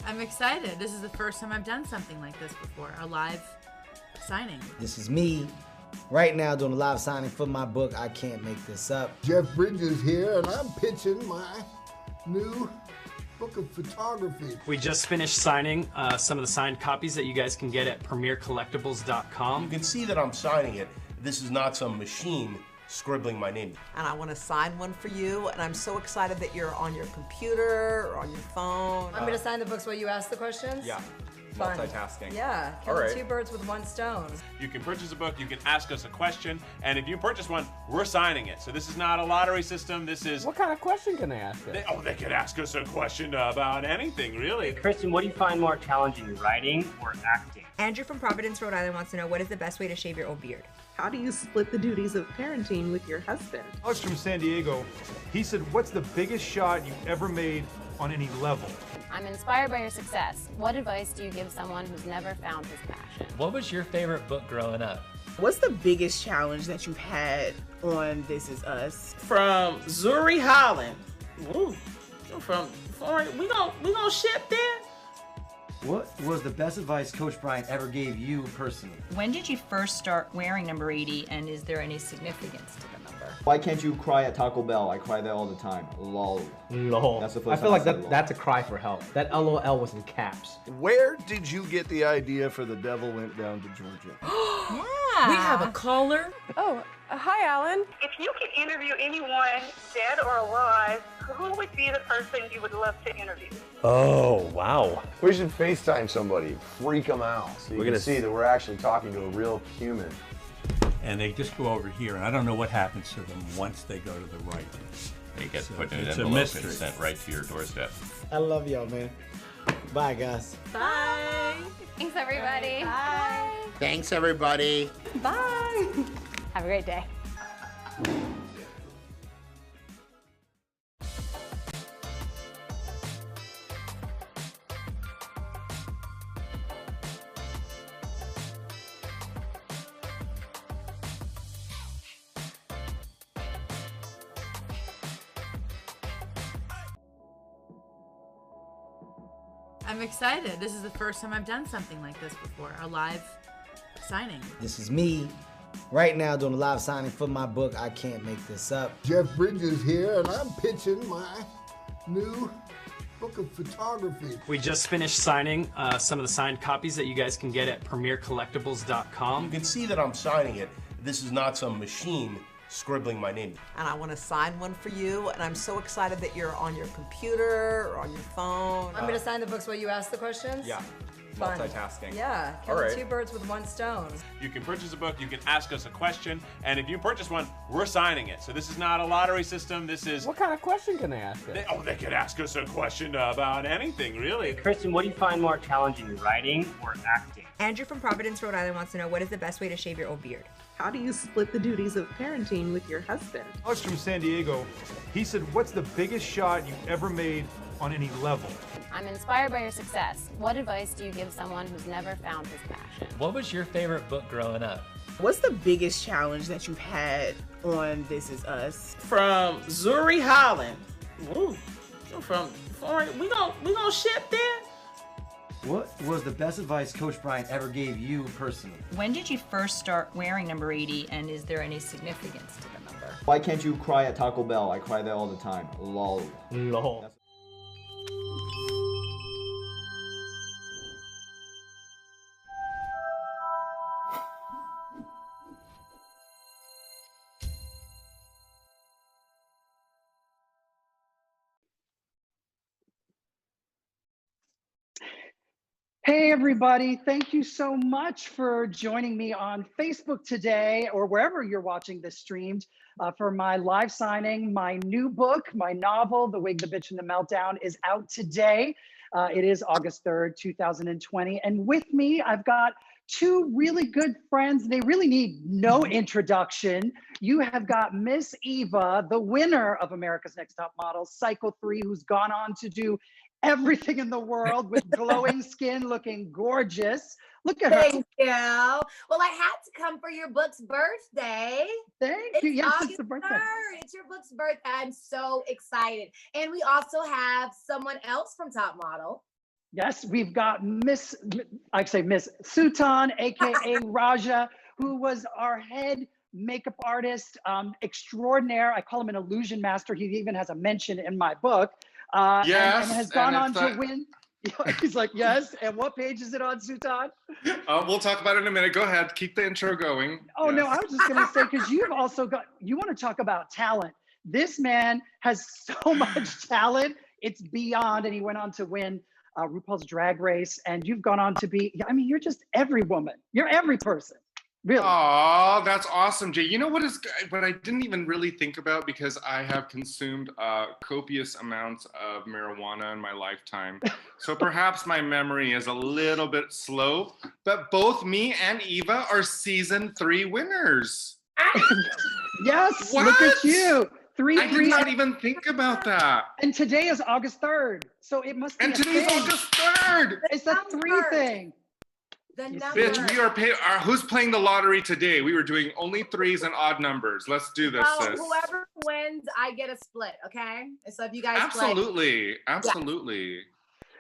I'm excited. This is the first time I've done something like this before, a live signing. This is me right now doing a live signing for my book, I Can't Make This Up. Jeff Bridges here, and I'm pitching my new book of photography. We just finished signing some of the signed copies that you guys can get at premiercollectibles.com. You can see that I'm signing it. This is not some machine scribbling my name. And I want to sign one for you, and I'm so excited that you're on your computer or on your phone. I'm going to sign the books while you ask the questions? Yeah. Fun. Multitasking. Yeah, killing two birds with one stone. You can purchase a book, you can ask us a question, and if you purchase one, we're signing it. So this is not a lottery system, this is... What kind of question can they ask us? They could ask us a question about anything, really. Kristen, what do you find more challenging, writing or acting? Andrew from Providence, Rhode Island wants to know, what is the best way to shave your old beard? How do you split the duties of parenting with your husband? Alex from San Diego, he said, what's the biggest shot you've ever made on any level? I'm inspired by your success. What advice do you give someone who's never found his passion? What was your favorite book growing up? What's the biggest challenge that you've had on This Is Us? From Zuri Holland. Ooh, from foreign, we gonna ship there? What was the best advice Coach Bryant ever gave you personally? When did you first start wearing number 80, and is there any significance to the number? Why can't you cry at Taco Bell? I cry there all the time. Lol. Lol. That's the I first feel time like that's a cry for help. That LOL was in caps. Where did you get the idea for The Devil Went Down to Georgia? Yeah. We have a caller. Oh, hi, Alan. If you could interview anyone, dead or alive, who would be the person you would love to interview? Oh, wow. We should FaceTime somebody, freak them out, so you We're can gonna see that we're actually talking to a real human. And they just go over here, and I don't know what happens to them once they go to the right. They get put in an it's a envelope and mystery. sent right to your doorstep. I love y'all, man. Bye, guys. Bye. Thanks, everybody. Bye. Thanks, everybody. Bye. Have a great day. I'm excited. This is the first time I've done something like this before, a live signing. This is me right now doing a live signing for my book, I Can't Make This Up. Jeff Bridges here, and I'm pitching my new book of photography. We just finished signing some of the signed copies that you guys can get at premiercollectibles.com. You can see that I'm signing it. This is not some machine scribbling my name. And I want to sign one for you, and I'm so excited that you're on your computer or on your phone. I'm going to sign the books while you ask the questions? Yeah. Fun. Multitasking. Yeah, killing two birds with one stone. You can purchase a book, you can ask us a question, and if you purchase one, we're signing it. So this is not a lottery system, this is... What kind of question can they ask us? They could ask us a question about anything, really. Kristen, what do you find more challenging, writing or acting? Andrew from Providence, Rhode Island wants to know, what is the best way to shave your old beard? How do you split the duties of parenting with your husband? Alex from San Diego, he said, what's the biggest shot you've ever made on any level? I'm inspired by your success. What advice do you give someone who's never found his passion? What was your favorite book growing up? What's the biggest challenge that you've had on This Is Us? From Zuri Holland. Ooh, from foreign, we gonna ship there? What was the best advice Coach Bryant ever gave you personally? When did you first start wearing number 80, and is there any significance to the number? Why can't you cry at Taco Bell? I cry there all the time. Lol. Lol. Hey everybody, thank you so much for joining me on Facebook today or wherever you're watching this streamed for my live signing. My new book, my novel, The Wig, the Bitch, and the Meltdown is out today. It is August 3rd, 2020. And with me, I've got two really good friends. They really need no introduction. You have got Miss Eva, the winner of America's Next Top Model, Cycle 3, who's gone on to do everything in the world with glowing skin, looking gorgeous. Look at her. Thank you. Well, I had to come for your book's birthday. Thank you. Yes, August it's the birthday. 3rd. It's your book's birthday. I'm so excited. And we also have someone else from Top Model. Yes, we've got Miss Sutan AKA Raja, who was our head makeup artist extraordinaire. I call him an illusion master. He even has a mention in my book. Yes, and has gone on it's, to win. He's like, yes. And what page is it on, Sutan? we'll talk about it in a minute. Go ahead, keep the intro going. Oh, Yes. no, I was just going to say, because you've also got, you want to talk about talent. This man has so much talent. It's beyond. And he went on to win RuPaul's Drag Race. And you've gone on to be, I mean, you're just every woman. You're every person. Really? Oh, that's awesome, Jay. You know what I didn't even really think about, because I have consumed copious amounts of marijuana in my lifetime. So perhaps my memory is a little bit slow, but both me and Eva are season 3 winners. Yes, What? look at you. I did not even think about that. And today is August 3rd. So it must be And a today's thing. August 3rd. It's a 3 thing. Bitch, we are who's playing the lottery today? We were doing only 3s and odd numbers. Let's do this, Well, sis. whoever wins, I get a split, okay? So if you guys Absolutely. play. Absolutely.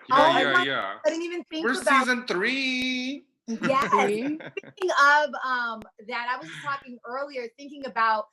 Oh, Yeah. I didn't even think We're about season 3. Yes. Speaking of that, I was just talking earlier, thinking about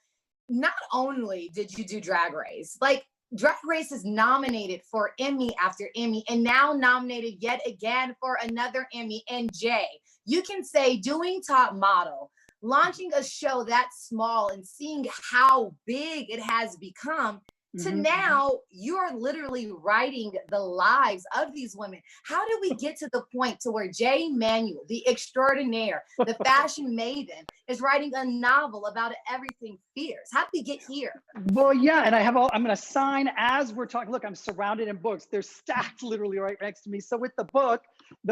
not only did you do Drag Race, like Drag Race is nominated for Emmy after Emmy, and now nominated yet again for another Emmy. And Jay, you can say doing Top Model, launching a show that small and seeing how big it has become, to now you're literally writing the lives of these women. How did we get to the point to where Jay Manuel, the extraordinaire, the fashion maven, is writing a novel about everything fierce? How did we get here? Well, yeah, and I'm going to sign as we're talking. Look, I'm surrounded in books. They're stacked literally right next to me. So with the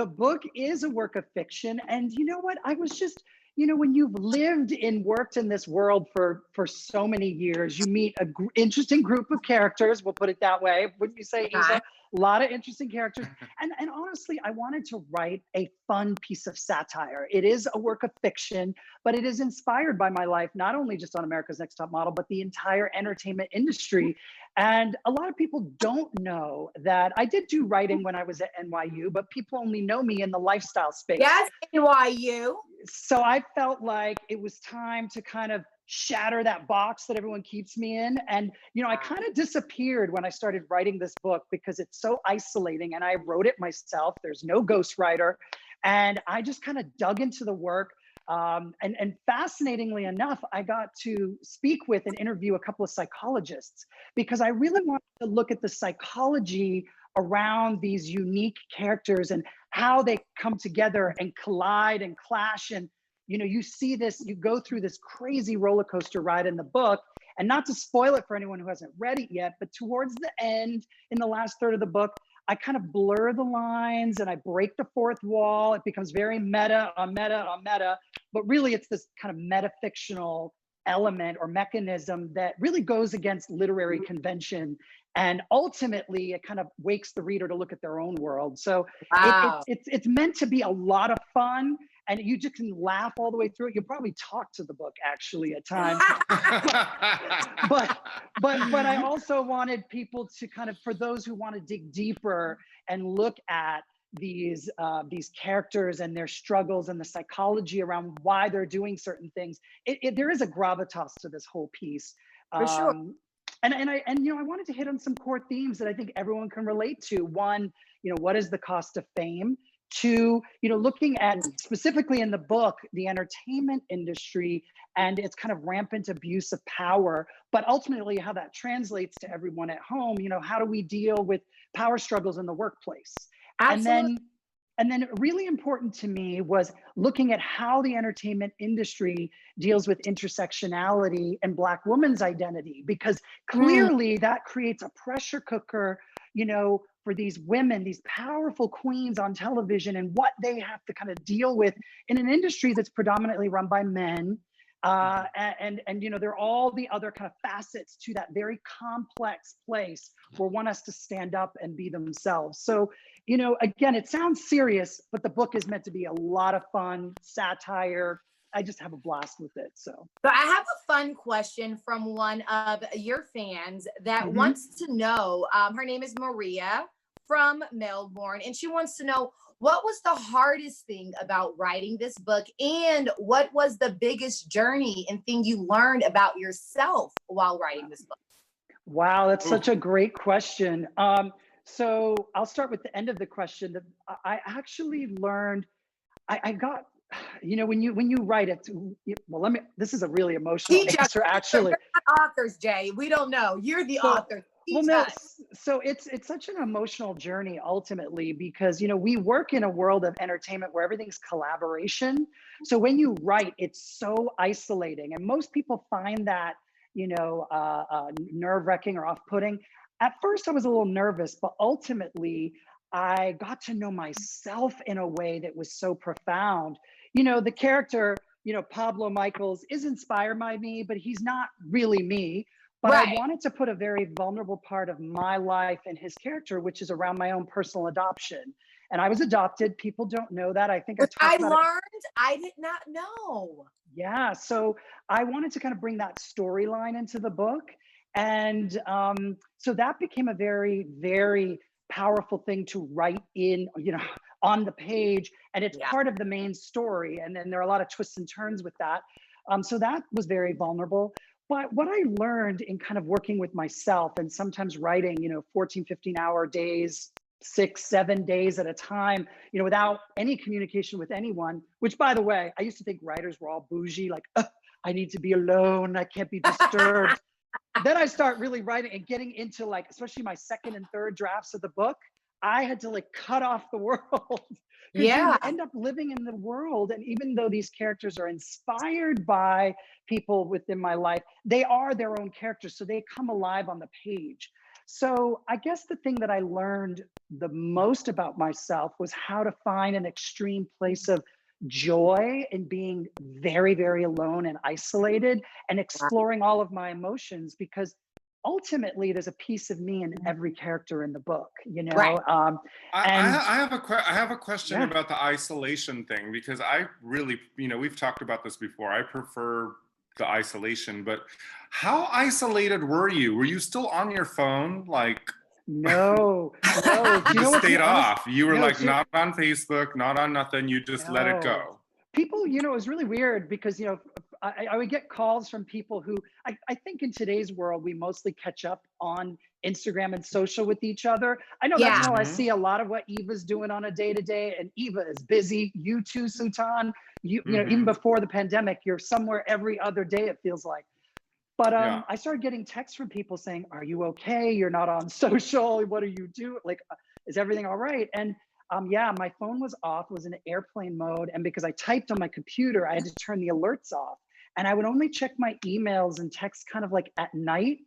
book is a work of fiction. And you know what? I was just, when you've lived and worked in this world for so many years, you meet an interesting group of characters, we'll put it that way. Wouldn't you say, Eva? A lot of interesting characters. And honestly, I wanted to write a fun piece of satire. It is a work of fiction, but it is inspired by my life, not only just on America's Next Top Model, but the entire entertainment industry. And a lot of people don't know that I did do writing when I was at NYU, but people only know me in the lifestyle space. Yes, NYU. So I felt like it was time to kind of shatter that box that everyone keeps me in. And, I kind of disappeared when I started writing this book because it's so isolating, and I wrote it myself. There's no ghostwriter. And I just kind of dug into the work. And fascinatingly enough, I got to speak with and interview a couple of psychologists, because I really wanted to look at the psychology around these unique characters and how they come together and collide and clash. And, you see this, you go through this crazy roller coaster ride in the book. And not to spoil it for anyone who hasn't read it yet, but towards the end, in the last third of the book, I kind of blur the lines and I break the fourth wall. It becomes very meta. But really it's this kind of metafictional element or mechanism that really goes against literary convention. And ultimately it kind of wakes the reader to look at their own world. So it's meant to be a lot of fun, and you just can laugh all the way through it. You'll probably talk to the book actually at times. but I also wanted people to kind of, for those who want to dig deeper and look at these characters and their struggles and the psychology around why they're doing certain things, there is a gravitas to this whole piece. For sure. And I wanted to hit on some core themes that I think everyone can relate to. One, what is the cost of fame? Two, looking at specifically in the book, the entertainment industry and its kind of rampant abuse of power, but ultimately how that translates to everyone at home. How do we deal with power struggles in the workplace? Absolutely. And then really important to me was looking at how the entertainment industry deals with intersectionality and Black women's identity, because clearly that creates a pressure cooker, for these women, these powerful queens on television, and what they have to kind of deal with in an industry that's predominantly run by men. And there are all the other kind of facets to that very complex place where one has to stand up and be themselves. So, again, it sounds serious, but the book is meant to be a lot of fun, satire. I just have a blast with it. So I have a fun question from one of your fans that wants to know, her name is Maria from Melbourne, and she wants to know, what was the hardest thing about writing this book, and what was the biggest journey and thing you learned about yourself while writing this book? Wow, that's such a great question. So I'll start with the end of the question. That I actually learned, I got, you know, when you write it, well, this is a really emotional answer, actually. We're not authors, Jay. We don't know. You're the author. So it's such an emotional journey ultimately, because, you know, we work in a world of entertainment where everything's collaboration. So when you write, it's so isolating, and most people find that, you know, nerve-wracking or off-putting. At first I was a little nervous, but ultimately I got to know myself in a way that was so profound. You know, the character, you know, Pablo Michaels is inspired by me, but he's not really me. But I wanted to put a very vulnerable part of my life in his character, which is around my own personal adoption. And I was adopted. People don't know that. I think I learned. I did not know. Yeah, so I wanted to kind of bring that storyline into the book. And so that became a very, very powerful thing to write in, you know, on the page. And it's part of the main story. And then there are a lot of twists and turns with that. So that was very vulnerable. But what I learned in kind of working with myself and sometimes writing, you know, 14, 15-hour days, 6, 7 days at a time, you know, without any communication with anyone, which, by the way, I used to think writers were all bougie, like, I need to be alone, I can't be disturbed. Then I start really writing and getting into, like, especially my second and third drafts of the book, I had to like cut off the world. You end up living in the world. And even though these characters are inspired by people within my life, they are their own characters. So they come alive on the page. So I guess the thing that I learned the most about myself was how to find an extreme place of joy in being very, very alone and isolated and exploring all of my emotions, because ultimately there's a piece of me in every character in the book, you know. I have a question about the isolation thing, because I really, you know, we've talked about this before. I prefer the isolation, but how isolated were you? Were you still on your phone? Like, no. You just stayed off. You were like not on Facebook, not on nothing. You just let it go. People, you know, it was really weird because, you know, I would get calls from people who I think in today's world, we mostly catch up on Instagram and social with each other. I know that's how I see a lot of what Eva's doing on a day-to-day, and Eva is busy. You too, Sutan. You know, even before the pandemic, you're somewhere every other day, it feels like. But I started getting texts from people saying, are you okay? You're not on social. What are you doing? Like, is everything all right? And my phone was off, was in airplane mode. And because I typed on my computer, I had to turn the alerts off. And I would only check my emails and texts kind of like at night.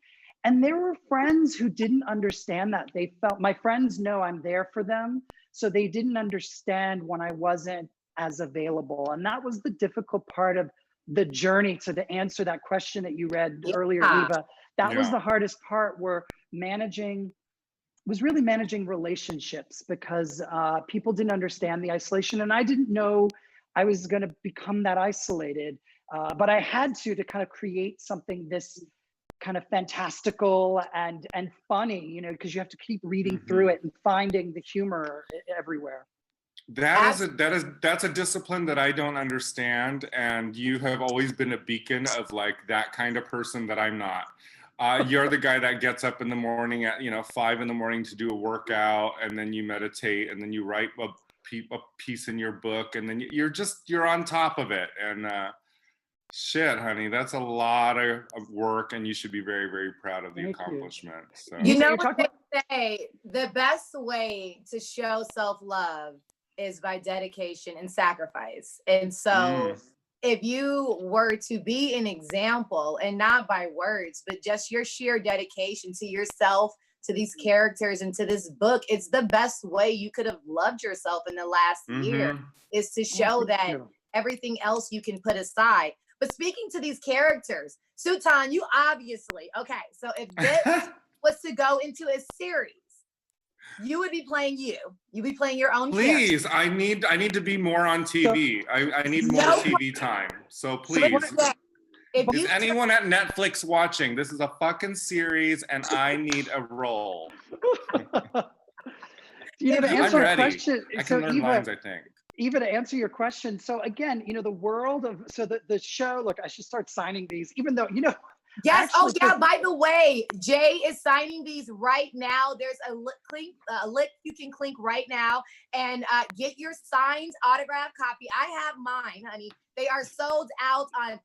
And there were friends who didn't understand that. They felt, my friends know I'm there for them. So they didn't understand when I wasn't as available. And that was the difficult part of the journey to answer that question that you read earlier, Eva. That was the hardest part, where was really managing relationships, because people didn't understand the isolation, and I didn't know I was going to become that isolated. But I had to kind of create something this kind of fantastical and funny, you know, because you have to keep reading through it and finding the humor everywhere. That's a discipline that I don't understand, and you have always been a beacon of like that kind of person that I'm not. You're the guy that gets up in the morning at 5 in the morning to do a workout, and then you meditate, and then you write a piece in your book, and then you're on top of it. And shit, honey, that's a lot of work, and you should be very, very proud of the accomplishment. So. You know what they say, the best way to show self-love is by dedication and sacrifice. And so if you were to be an example, and not by words, but just your sheer dedication to yourself, to these characters, and to this book, it's the best way you could have loved yourself in the last year, is to show that everything else you can put aside. But speaking to these characters, Sutan, you obviously, okay, so if this was to go into a series, you would be playing you. You'd be playing your own Please, character. I need to be more on TV. I need more TV time. So please. Is anyone at Netflix watching? This is a fucking series, and I need a role. To I'm answer a ready. question, I so can learn minds, I think. Eva, to answer your question, so again, the world of, so the show, look, I should start signing these, even though, Yes. Oh, actually, yeah. By the way, Jay is signing these right now. There's a link you can click right now and get your signed autograph copy. I have mine, honey. They are sold out on,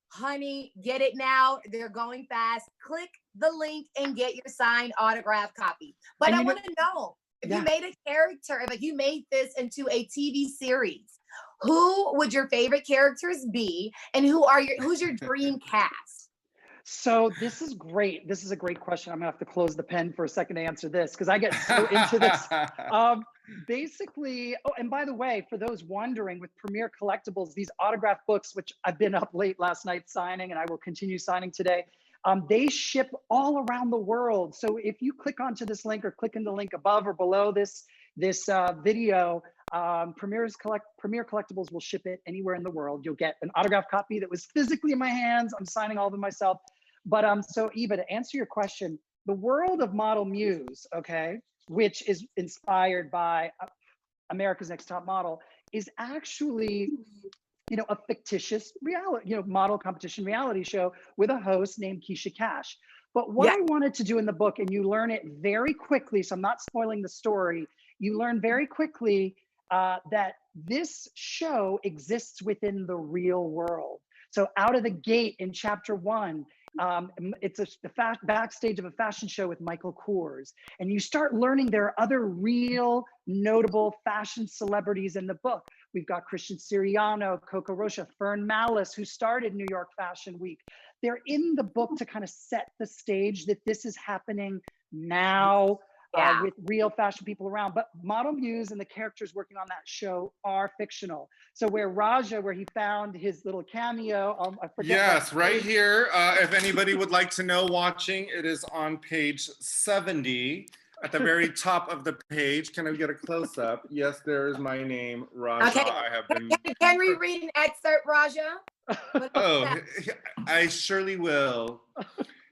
honey, get it now. They're going fast. Click the link and get your signed autograph copy. But I want to know, if you made a character, if you made this into a TV series, who would your favorite characters be, and who's your dream cast? So this is great. This is a great question. I'm gonna have to close the pen for a second to answer this because I get so into this. Basically, oh, and by the way, for those wondering, with Premier Collectibles, these autograph books, which I've been up late last night signing, and I will continue signing today, they ship all around the world. So if you click onto this link or click in the link above or below this video, Premier Collectibles will ship it anywhere in the world. You'll get an autograph copy that was physically in my hands. I'm signing all of them myself. But so Eva, to answer your question, the world of Model Muse, okay, which is inspired by America's Next Top Model, is actually, a fictitious reality, model competition reality show with a host named Keisha Cash. But what I wanted to do in the book, and you learn it very quickly, so I'm not spoiling the story, you learn very quickly that this show exists within the real world. So out of the gate in chapter 1, it's the backstage of a fashion show with Michael Kors. And you start learning there are other real notable fashion celebrities in the book. We've got Christian Siriano, Coco Rocha, Fern Malice, who started New York Fashion Week. They're in the book to kind of set the stage that this is happening now. With real fashion people around, but Model Muse and the characters working on that show are fictional. So where Raja, where he found his little cameo, I forget. Yes, right here. If anybody would like to know watching, it is on page 70 at the very top of the page. Can I get a close up? Yes, there is my name, Raja. Okay. I have been. Can we read an excerpt, Raja? Oh, I surely will.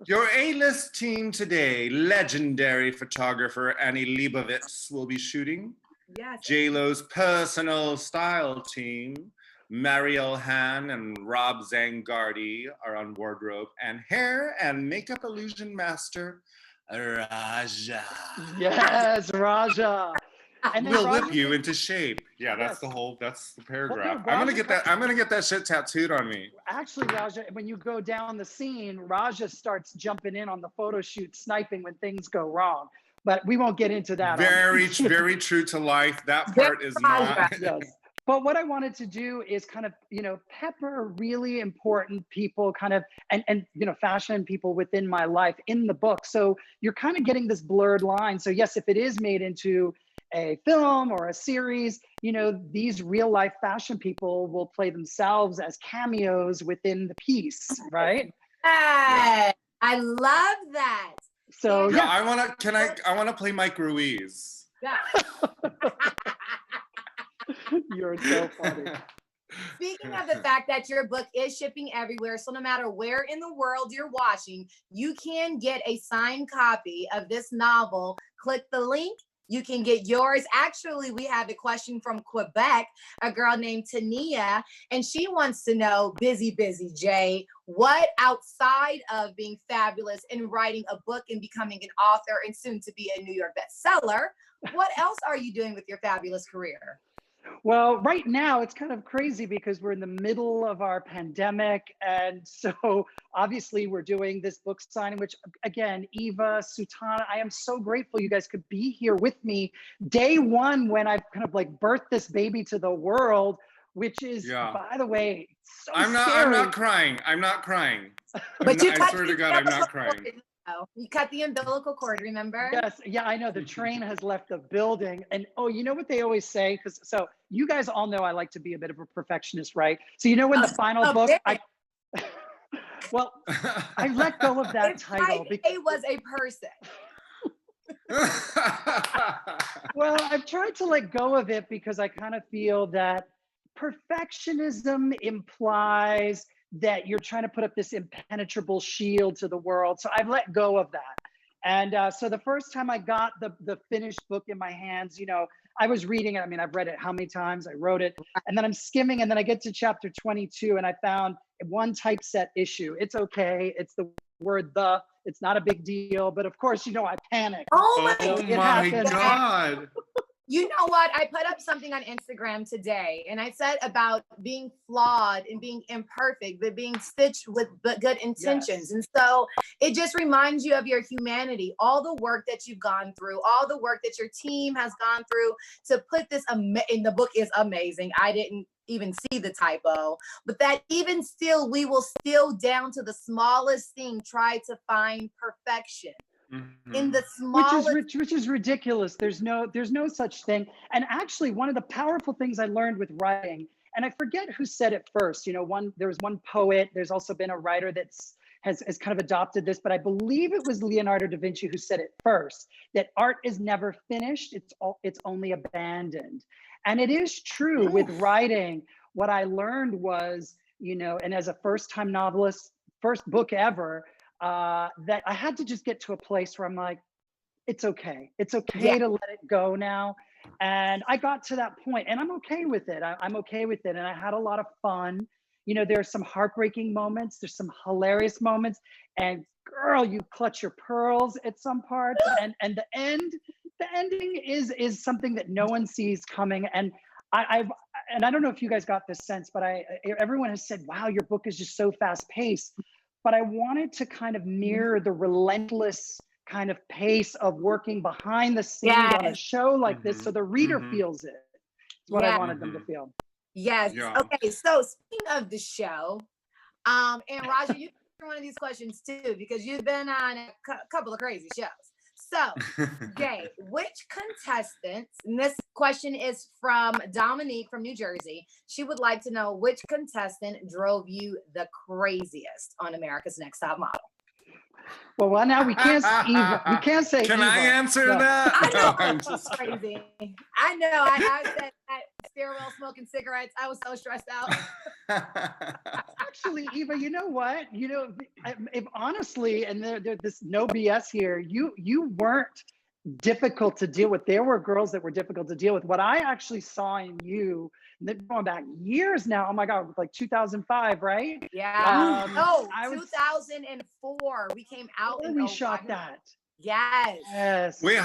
Your A-list team today, legendary photographer Annie Leibovitz will be shooting. Yes. J-Lo's personal style team, Marielle Han and Rob Zangardi are on wardrobe, and hair and makeup illusion master, Raja. Yes, Raja. And we'll whip you into shape. Yeah, that's the paragraph. I'm gonna get that shit tattooed on me. Actually, Raja, when you go down the scene, Raja starts jumping in on the photo shoot, sniping when things go wrong. But we won't get into that. Very true to life. That part is not. Yes. But what I wanted to do is kind of, pepper really important people kind of, and fashion people within my life in the book. So you're kind of getting this blurred line. So yes, if it is made into a film or a series, these real life fashion people will play themselves as cameos within the piece, right? I love that. So yeah, I want to play Mike Ruiz. Yeah. You're so funny. Speaking of the fact that your book is shipping everywhere, so no matter where in the world you're watching, you can get a signed copy of this novel. Click the link. You can get yours. Actually, we have a question from Quebec, a girl named Tania, and she wants to know, busy Jay, what outside of being fabulous and writing a book and becoming an author and soon to be a New York bestseller, what else are you doing with your fabulous career? Well, right now it's kind of crazy because we're in the middle of our pandemic. And so obviously we're doing this book signing, which again, Eva, Sutan, I am so grateful you guys could be here with me day one when I've kind of like birthed this baby to the world, which is, by the way, so I'm not crying. I'm not crying. But I swear to God, I'm not crying. You cut the umbilical cord, remember? Yes, yeah, I know. The train has left the building. And you know what they always say? So you guys all know I like to be a bit of a perfectionist, right? So when the final book, I let go of that title. It was a person. Well, I've tried to let go of it because I kind of feel that perfectionism implies that you're trying to put up this impenetrable shield to the world. So I've let go of that. And so the first time I got the finished book in my hands, you know, I was reading it. I mean, I've read it how many times? I wrote it, and then I'm skimming, and then I get to chapter 22, and I found one typeset issue. It's okay. It's the word "the." It's not a big deal, but of course, you know, I panicked. Oh It my happened. God. You know what? I put up something on Instagram today, and I said about being flawed and being imperfect, but being stitched with good intentions. Yes. And so it just reminds you of your humanity, all the work that you've gone through, all the work that your team has gone through to put this. And the book is amazing. I didn't even see the typo, but that even still, we will still down to the smallest thing try to find perfection. In the smallest, which is ridiculous. There's no such thing. And actually, one of the powerful things I learned with writing, and I forget who said it first. You know, there was one poet. There's also been a writer has kind of adopted this, but I believe it was Leonardo da Vinci who said it first. That art is never finished. It's only abandoned. And it is true with writing. What I learned was, you know, and as a first-time novelist, first book ever. That I had to just get to a place where I'm like, it's okay. It's okay to let it go now. And I got to that point, and I'm okay with it. I'm okay with it. And I had a lot of fun. You know, there are some heartbreaking moments. There's some hilarious moments. And girl, you clutch your pearls at some parts. And the ending is something that no one sees coming. And I don't know if you guys got this sense, but everyone has said, wow, your book is just so fast paced. But I wanted to kind of mirror the relentless kind of pace of working behind the scenes on a show like this, so the reader feels it. It's what I wanted them to feel. Yes. Yeah. Okay. So speaking of the show, and Raja, you answer one of these questions too, because you've been on a couple of crazy shows. So, Jay, which contestants, and this question is from Dominique from New Jersey. She would like to know which contestant drove you the craziest on America's Next Top Model. Well, now we can't say Can Eva. I answer No. that? I know I'm it's just crazy. I know. I said that stairwell smoking cigarettes. I was so stressed out. Actually, Eva, you know what? You know, if honestly, and there's no BS here, you weren't difficult to deal with. There were girls that were difficult to deal with. What I actually saw in you, going back years now, oh my God, like 2005, right? Yeah. No, I was 2004. We came out and we shot that. Yes. Yes. Wait,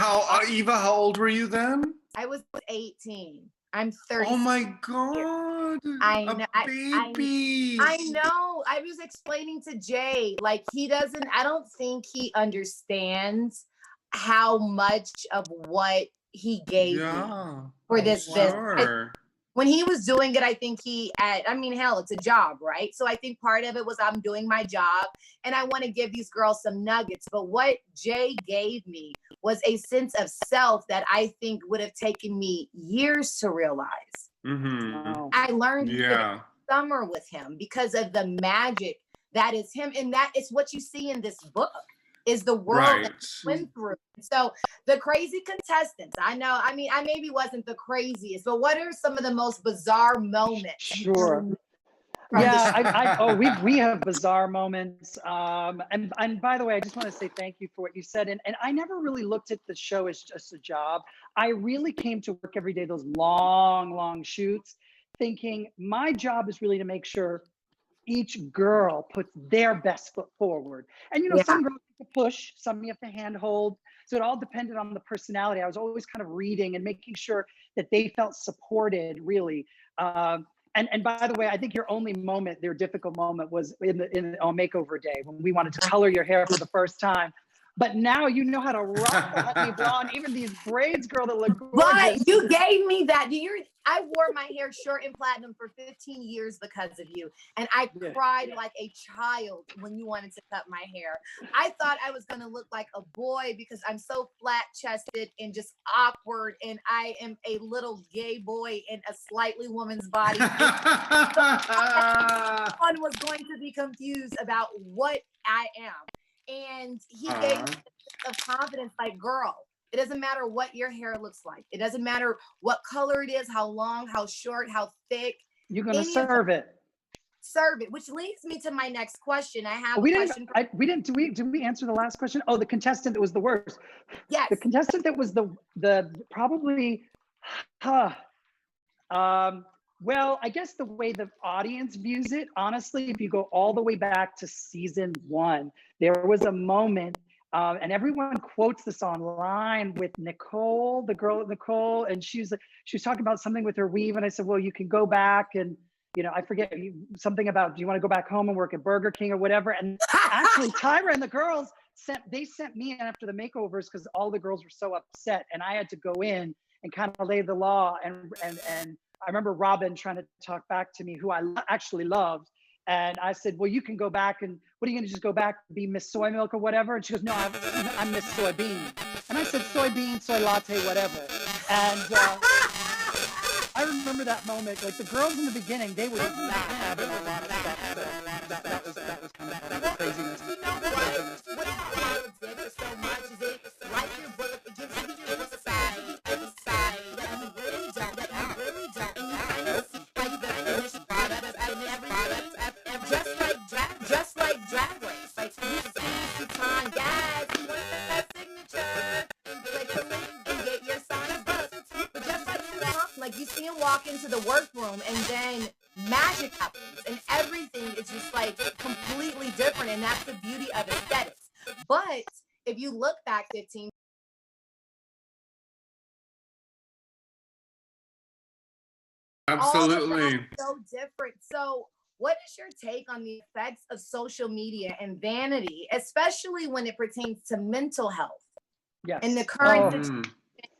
Eva, how old were you then? I was 18. I'm 30. Oh my God. I know. A baby. I know. I was explaining to Jay, like I don't think he understands how much of what he gave me for this business. When he was doing it, I think hell, it's a job, right? So I think part of it was I'm doing my job and I want to give these girls some nuggets. But what Jay gave me was a sense of self that I think would have taken me years to realize. I learned summer with him because of the magic that is him. And that is what you see in this book. Is the world that we went through. So the crazy contestants, I know, I mean, I maybe wasn't the craziest, but what are some of the most bizarre moments? Sure. Yeah, we have bizarre moments. And by the way, I just want to say thank you for what you said. And I never really looked at the show as just a job. I really came to work every day, those long shoots, thinking my job is really to make sure each girl puts their best foot forward. And you know, some girls have to push, some you have to handhold. So it all depended on the personality. I was always kind of reading and making sure that they felt supported, really. And by the way, I think their difficult moment was on makeover day when we wanted to color your hair for the first time. But now you know how to rock the honey blonde, even these braids, girl, that look gorgeous. But you gave me that. I wore my hair short and platinum for 15 years because of you. And I cried like a child when you wanted to cut my hair. I thought I was going to look like a boy because I'm so flat-chested and just awkward. And I am a little gay boy in a slightly woman's body. Everyone was going to be confused about what I am. And he gave me a sense of confidence, like, girl, it doesn't matter what your hair looks like. It doesn't matter what color it is, how long, how short, how thick. You're going to serve it. serve it, which leads me to my next question. I have We a didn't. question. Did we answer the last question? Oh, the contestant that was the worst. Yes. The contestant that was the probably. Well, I guess the way the audience views it, honestly, if you go all the way back to season 1, there was a moment, and everyone quotes this online with Nicole, the girl Nicole, and she was talking about something with her weave, and I said, well, you can go back and, you know, I forget something about, do you want to go back home and work at Burger King or whatever? And actually, Tyra and the girls sent me in after the makeovers because all the girls were so upset, and I had to go in and kind of lay the law, and I remember Robin trying to talk back to me, who I actually loved. And I said, well, you can go back, and what are you gonna just go back and be Miss Soy Milk or whatever? And she goes, no, I'm Miss Soybean. And I said, soybean, soy latte, whatever. And I remember that moment, like the girls in the beginning, they were just not having a lot of stuff. So that was kind of craziness. You know what? What I did so much is it, like your book, it gives you your insight, that you really don't, and you kind of see like the finished products and every just like Drag Race, like you see Sutan, yes, you want that signature, click the link and get your signed book. But just like you see him walk into the workroom and then magic happens and everything is just like completely different, and that's the beauty of aesthetics. But if you look back 15, absolutely, so different. So what is your take on the effects of social media and vanity, especially when it pertains to mental health? Yes. In the current situation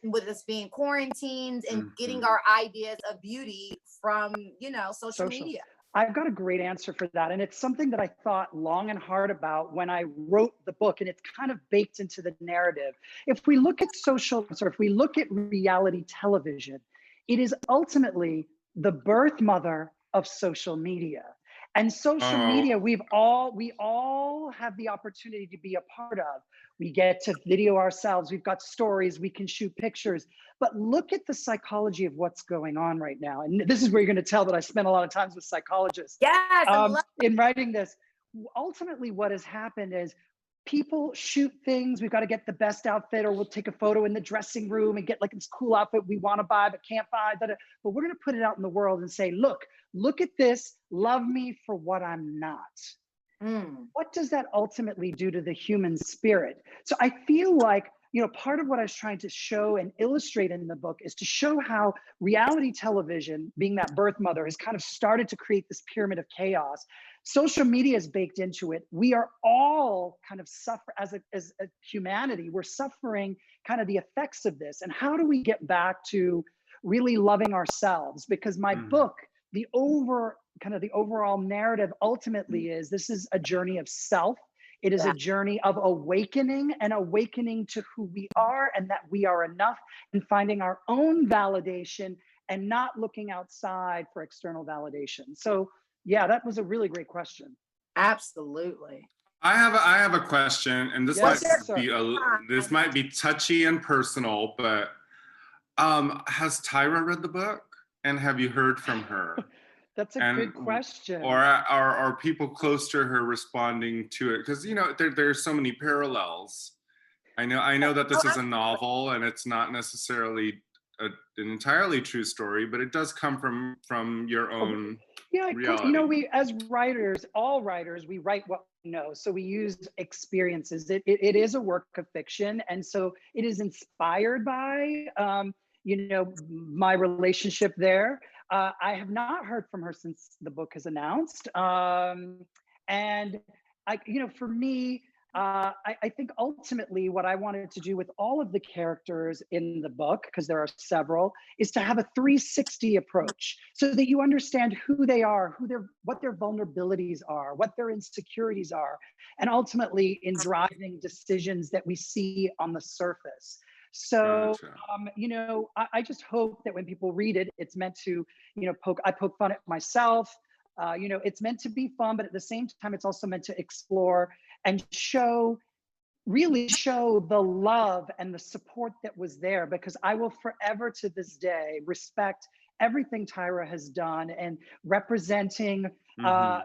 with us being quarantined and getting our ideas of beauty from, you know, social media. I've got a great answer for that. And it's something that I thought long and hard about when I wrote the book, and it's kind of baked into the narrative. If we look at if we look at reality television, it is ultimately the birth mother of social media. And social media, we all have the opportunity to be a part of. We get to video ourselves. We've got stories. We can shoot pictures. But look at the psychology of what's going on right now. And this is where you're going to tell that I spent a lot of time with psychologists. Yes, in writing this. Ultimately, what has happened is people shoot things. We've got to get the best outfit, or we'll take a photo in the dressing room and get like this cool outfit we want to buy but can't buy. But we're going to put it out in the world and say, look at this. Love me for what I'm not. What does that ultimately do to the human spirit? So I feel like, you know, part of what I was trying to show and illustrate in the book is to show how reality television, being that birth mother, has kind of started to create this pyramid of chaos. Social media is baked into it. We are all kind of suffer as a humanity. We're suffering kind of the effects of this. And how do we get back to really loving ourselves? Because my book, the overall narrative ultimately is this is a journey of self. It is a journey of awakening to who we are and that we are enough, and finding our own validation and not looking outside for external validation. So yeah, that was a really great question. Absolutely. I have a question, and this might be touchy and personal, but has Tyra read the book, and have you heard from her? That's a good question. Or are people close to her responding to it? Because, you know, there's so many parallels. I know that this is a novel and it's not necessarily an entirely true story, but it does come from your own reality. You know, we as writers, all writers, we write what we know. So we use experiences. It is a work of fiction, and so it is inspired by you know, my relationship there. I have not heard from her since the book is announced. And you know, for me, I think ultimately what I wanted to do with all of the characters in the book, because there are several, is to have a 360 approach so that you understand who they are, what their vulnerabilities are, what their insecurities are, and ultimately in driving decisions that we see on the surface. So, you know, I just hope that when people read it, it's meant to, you know, I poke fun at myself. You know, it's meant to be fun, but at the same time, it's also meant to explore and really show the love and the support that was there, because I will forever to this day respect everything Tyra has done and representing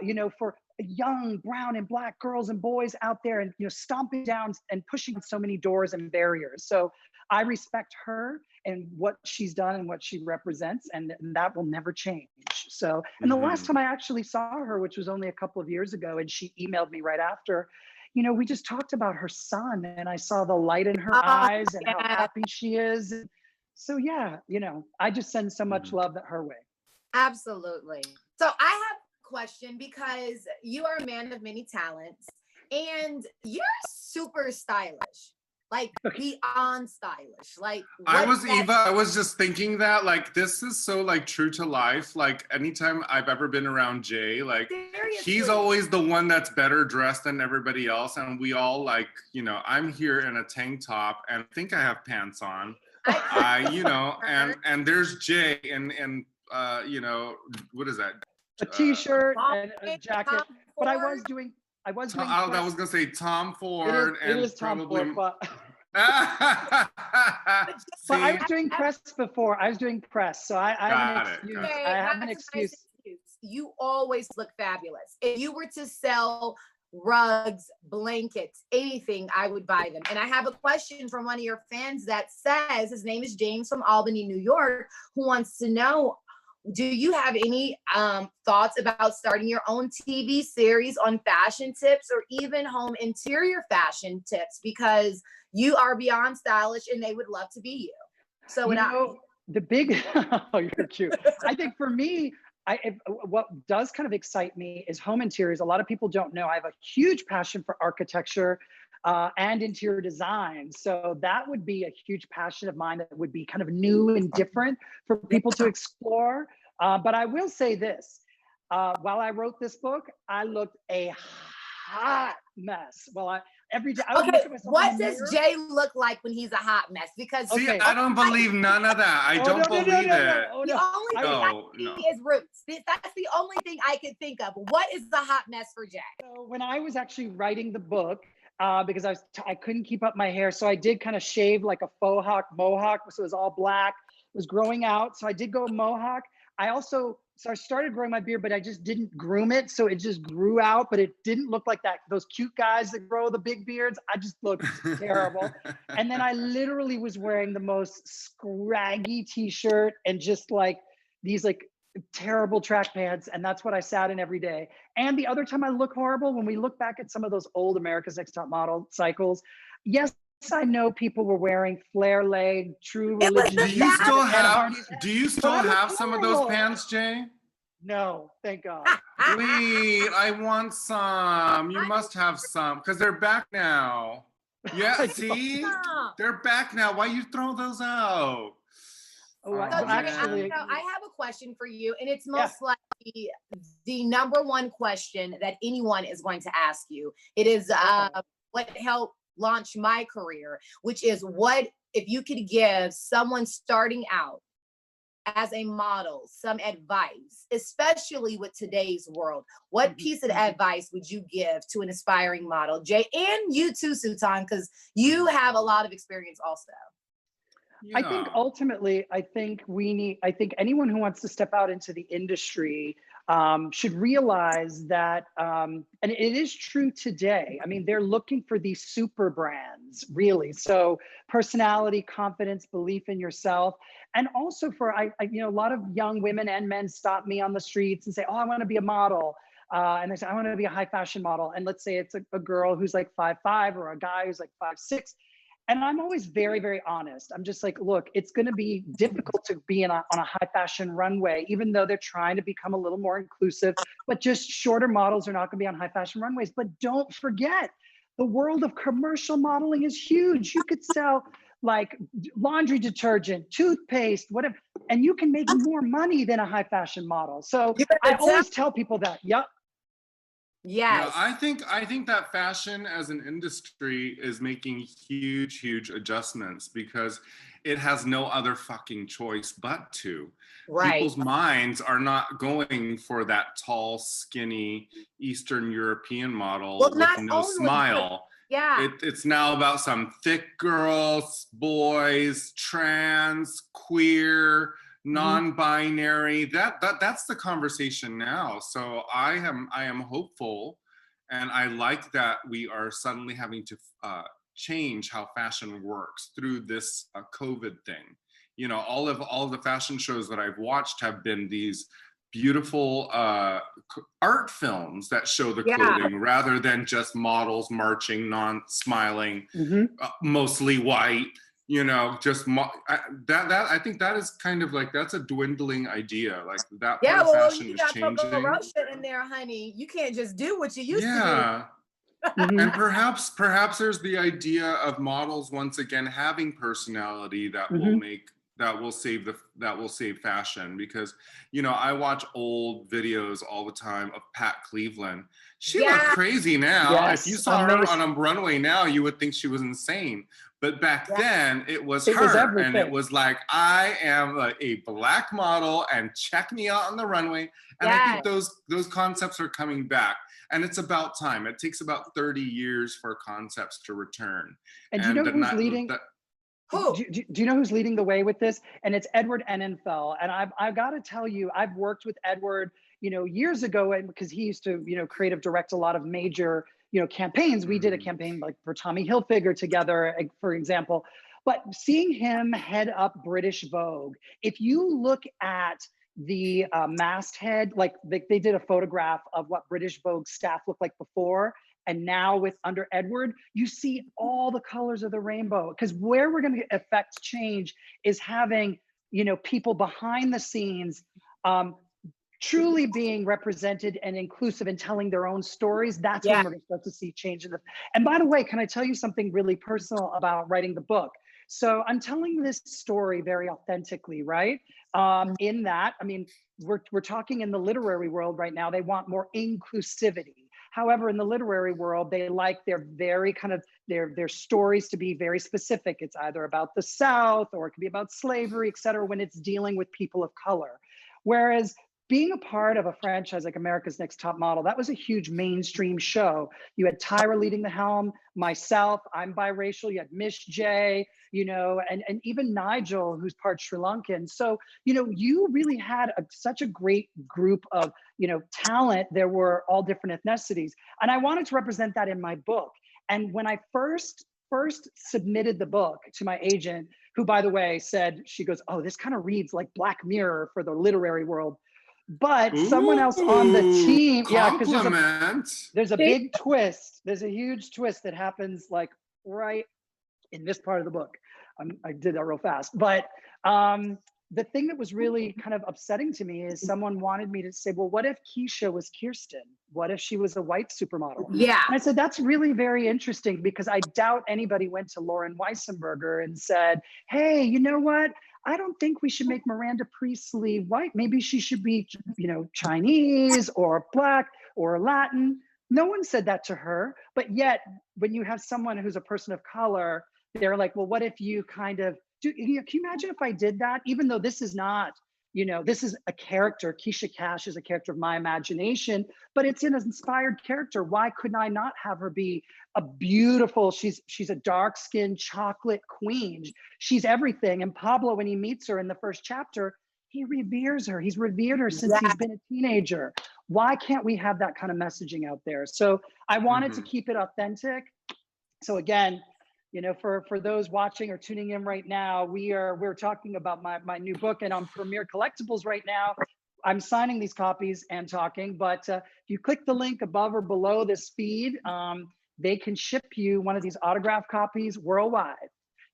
you know, for young brown and black girls and boys out there, and you know, stomping down and pushing so many doors and barriers. So I respect her and what she's done and what she represents, and that will never change. So, and the last time I actually saw her, which was only a couple of years ago, and she emailed me right after, you know, we just talked about her son, and I saw the light in her eyes and how happy she is. So yeah, you know, I just send so much love her way. Absolutely. So I have a question, because you are a man of many talents and you're super stylish, like beyond stylish. Like I was just thinking that, like, this is so like true to life. Like anytime I've ever been around Jay, like he's always the one that's better dressed than everybody else. And we all, like, you know, I'm here in a tank top and I think I have pants on. You know, and there's Jay and you know, what is that? A t-shirt and a jacket. But I was doing I was gonna say Tom Ford. It is Tom Ford, but I was doing press before. I was doing press, so I have an excuse. I have an excuse. You always look fabulous. If you were to sell rugs, blankets, anything, I would buy them. And I have a question from one of your fans that says, his name is James from Albany, New York, who wants to know, do you have any thoughts about starting your own TV series on fashion tips or even home interior fashion tips? Because you are beyond stylish and they would love to be you. So you know, the big, oh, you're cute. I think for me, what does kind of excite me is home interiors. A lot of people don't know I have a huge passion for architecture and interior design. So that would be a huge passion of mine that would be kind of new and different for people to explore. But I will say this, while I wrote this book, I looked a hot mess. Well, every day I would look at myself what in the does mirror. Jay look like when he's a hot mess? Because see, I don't believe none of that. I don't believe it. The only thing I see is roots. That's the only thing I could think of. What is the hot mess for Jay? So when I was actually writing the book, because I couldn't keep up my hair, so I did kind of shave like a faux hawk mohawk, so it was all black. It was growing out, so I did go mohawk. So I started growing my beard, but I just didn't groom it. So it just grew out, but it didn't look like those cute guys that grow the big beards. I just looked terrible. And then I literally was wearing the most scraggy t-shirt and just like these like terrible track pants. And that's what I sat in every day. And the other time I look horrible, when we look back at some of those old America's Next Top Model cycles, yes, I know people were wearing flare leg, True Religion. Do you still have some of those pants, Jay? No, thank God. Wait, I want some. You must have some, because they're back now. Yeah, see? They're back now. Why you throw those out? So, actually, I have a question for you, and it's most likely the number one question that anyone is going to ask you. It is what helped launch my career, which is, what if you could give someone starting out as a model some advice, especially with today's world? What piece of advice would you give to an aspiring model, Jay, and you too, Sutan, because you have a lot of experience also? I think ultimately, I think anyone who wants to step out into the industry should realize that, and it is true today. I mean, they're looking for these super brands, really. So personality, confidence, belief in yourself. And also for, you know, a lot of young women and men stop me on the streets and say, oh, I want to be a model. And they say, I want to be a high fashion model. And let's say it's a girl who's like 5'5" or a guy who's like 5'6". And I'm always very, very honest. I'm just like, look, it's going to be difficult to be on a high fashion runway, even though they're trying to become a little more inclusive, but just shorter models are not going to be on high fashion runways. But don't forget, the world of commercial modeling is huge. You could sell like laundry detergent, toothpaste, whatever, and you can make more money than a high fashion model. So I always tell people that, yep. Yes. Yeah, I think that fashion as an industry is making huge adjustments because it has no other fucking choice but to. Right. People's minds are not going for that tall, skinny Eastern European model with no smile. Yeah. It's now about some thick girls, boys, trans, queer, non-binary. That's the conversation now. So I am hopeful, and I like that we are suddenly having to change how fashion works through this COVID thing. You know, all of the fashion shows that I've watched have been these beautiful art films that show the clothing rather than just models marching, non-smiling, mostly white. You know, just I think that is kind of like, that's a dwindling idea. Like that part of fashion you is got changing. Coco Rocha in there, honey. You can't just do what you used to Yeah. And perhaps there's the idea of models once again having personality that will save fashion, because you know, I watch old videos all the time of Pat Cleveland. She looks crazy now. If you saw her on a runway now, you would think she was insane. But back then, it was her, and it was like, I am a black model, and check me out on the runway. And I think those concepts are coming back, and it's about time. It takes about 30 years for concepts to return. And do you know who's leading? Do you know who's leading the way with this? And it's Edward Enninfel. And I've got to tell you, I've worked with Edward, you know, years ago, and because he used to, you know, creative direct a lot of major, you know, campaigns. We did a campaign like for Tommy Hilfiger together, for example. But seeing him head up British Vogue, if you look at the masthead, like they did a photograph of what British Vogue staff looked like before, and now with under Edward, you see all the colors of the rainbow. Because where we're going to affect change is having, you know, people behind the scenes truly being represented and inclusive and telling their own stories. That's when we're going to start to see change in the. And by the way, can I tell you something really personal about writing the book? So I'm telling this story very authentically, right? In that, I mean, we're talking in the literary world right now, they want more inclusivity. However, in the literary world, they like their very kind of their stories to be very specific. It's either about the South or it could be about slavery, et cetera, when it's dealing with people of color. Whereas being a part of a franchise like America's Next Top Model, that was a huge mainstream show. You had Tyra leading the helm, myself, I'm biracial, you had Miss J, you know, and even Nigel, who's part Sri Lankan. So, you know, you really had such a great group of, you know, talent. There were all different ethnicities. And I wanted to represent that in my book. And when I first submitted the book to my agent, who, by the way, said, she goes, oh, this kind of reads like Black Mirror for the literary world. But someone else on the team, because there's a big twist. There's a huge twist that happens like right in this part of the book. I did that real fast. But the thing that was really kind of upsetting to me is someone wanted me to say, well, what if Keisha was Kirsten? What if she was a white supermodel? Yeah. And I said, that's really very interesting, because I doubt anybody went to Lauren Weissenberger and said, hey, you know what? I don't think we should make Miranda Priestley white. Maybe she should be, you know, Chinese or Black or Latin. No one said that to her. But yet, when you have someone who's a person of color, they're like, well, what if you kind of do, you know, can you imagine if I did that? Even though this is not, you know, this is a character. Keisha Cash is a character of my imagination, but it's an inspired character. Why couldn't I not have her be a beautiful, she's a dark-skinned chocolate queen. She's everything. And Pablo, when he meets her in the first chapter, he reveres her. He's revered her since he's been a teenager. Why can't we have that kind of messaging out there? So I wanted to keep it authentic. So again, you know, for those watching or tuning in right now, we're talking about my new book, and on Premier Collectibles right now. I'm signing these copies and talking, but if you click the link above or below this feed, they can ship you one of these autographed copies worldwide.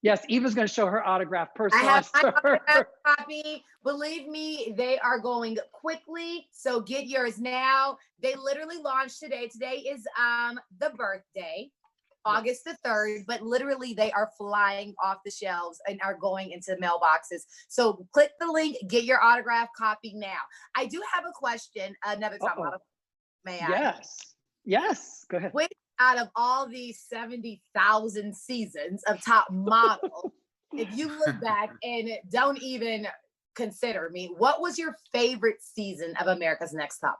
Yes, Eva's going to show her autograph personalized. I have my autograph copy. Believe me, they are going quickly, so get yours now. They literally launched today. Today is the birthday. August the 3rd, but literally they are flying off the shelves and are going into mailboxes. So click the link, get your autograph copy now. I do have a question, another top model. May I? Yes, go ahead. Which out of all these 70,000 seasons of Top Model, if you look back and don't even consider me, what was your favorite season of America's Next Top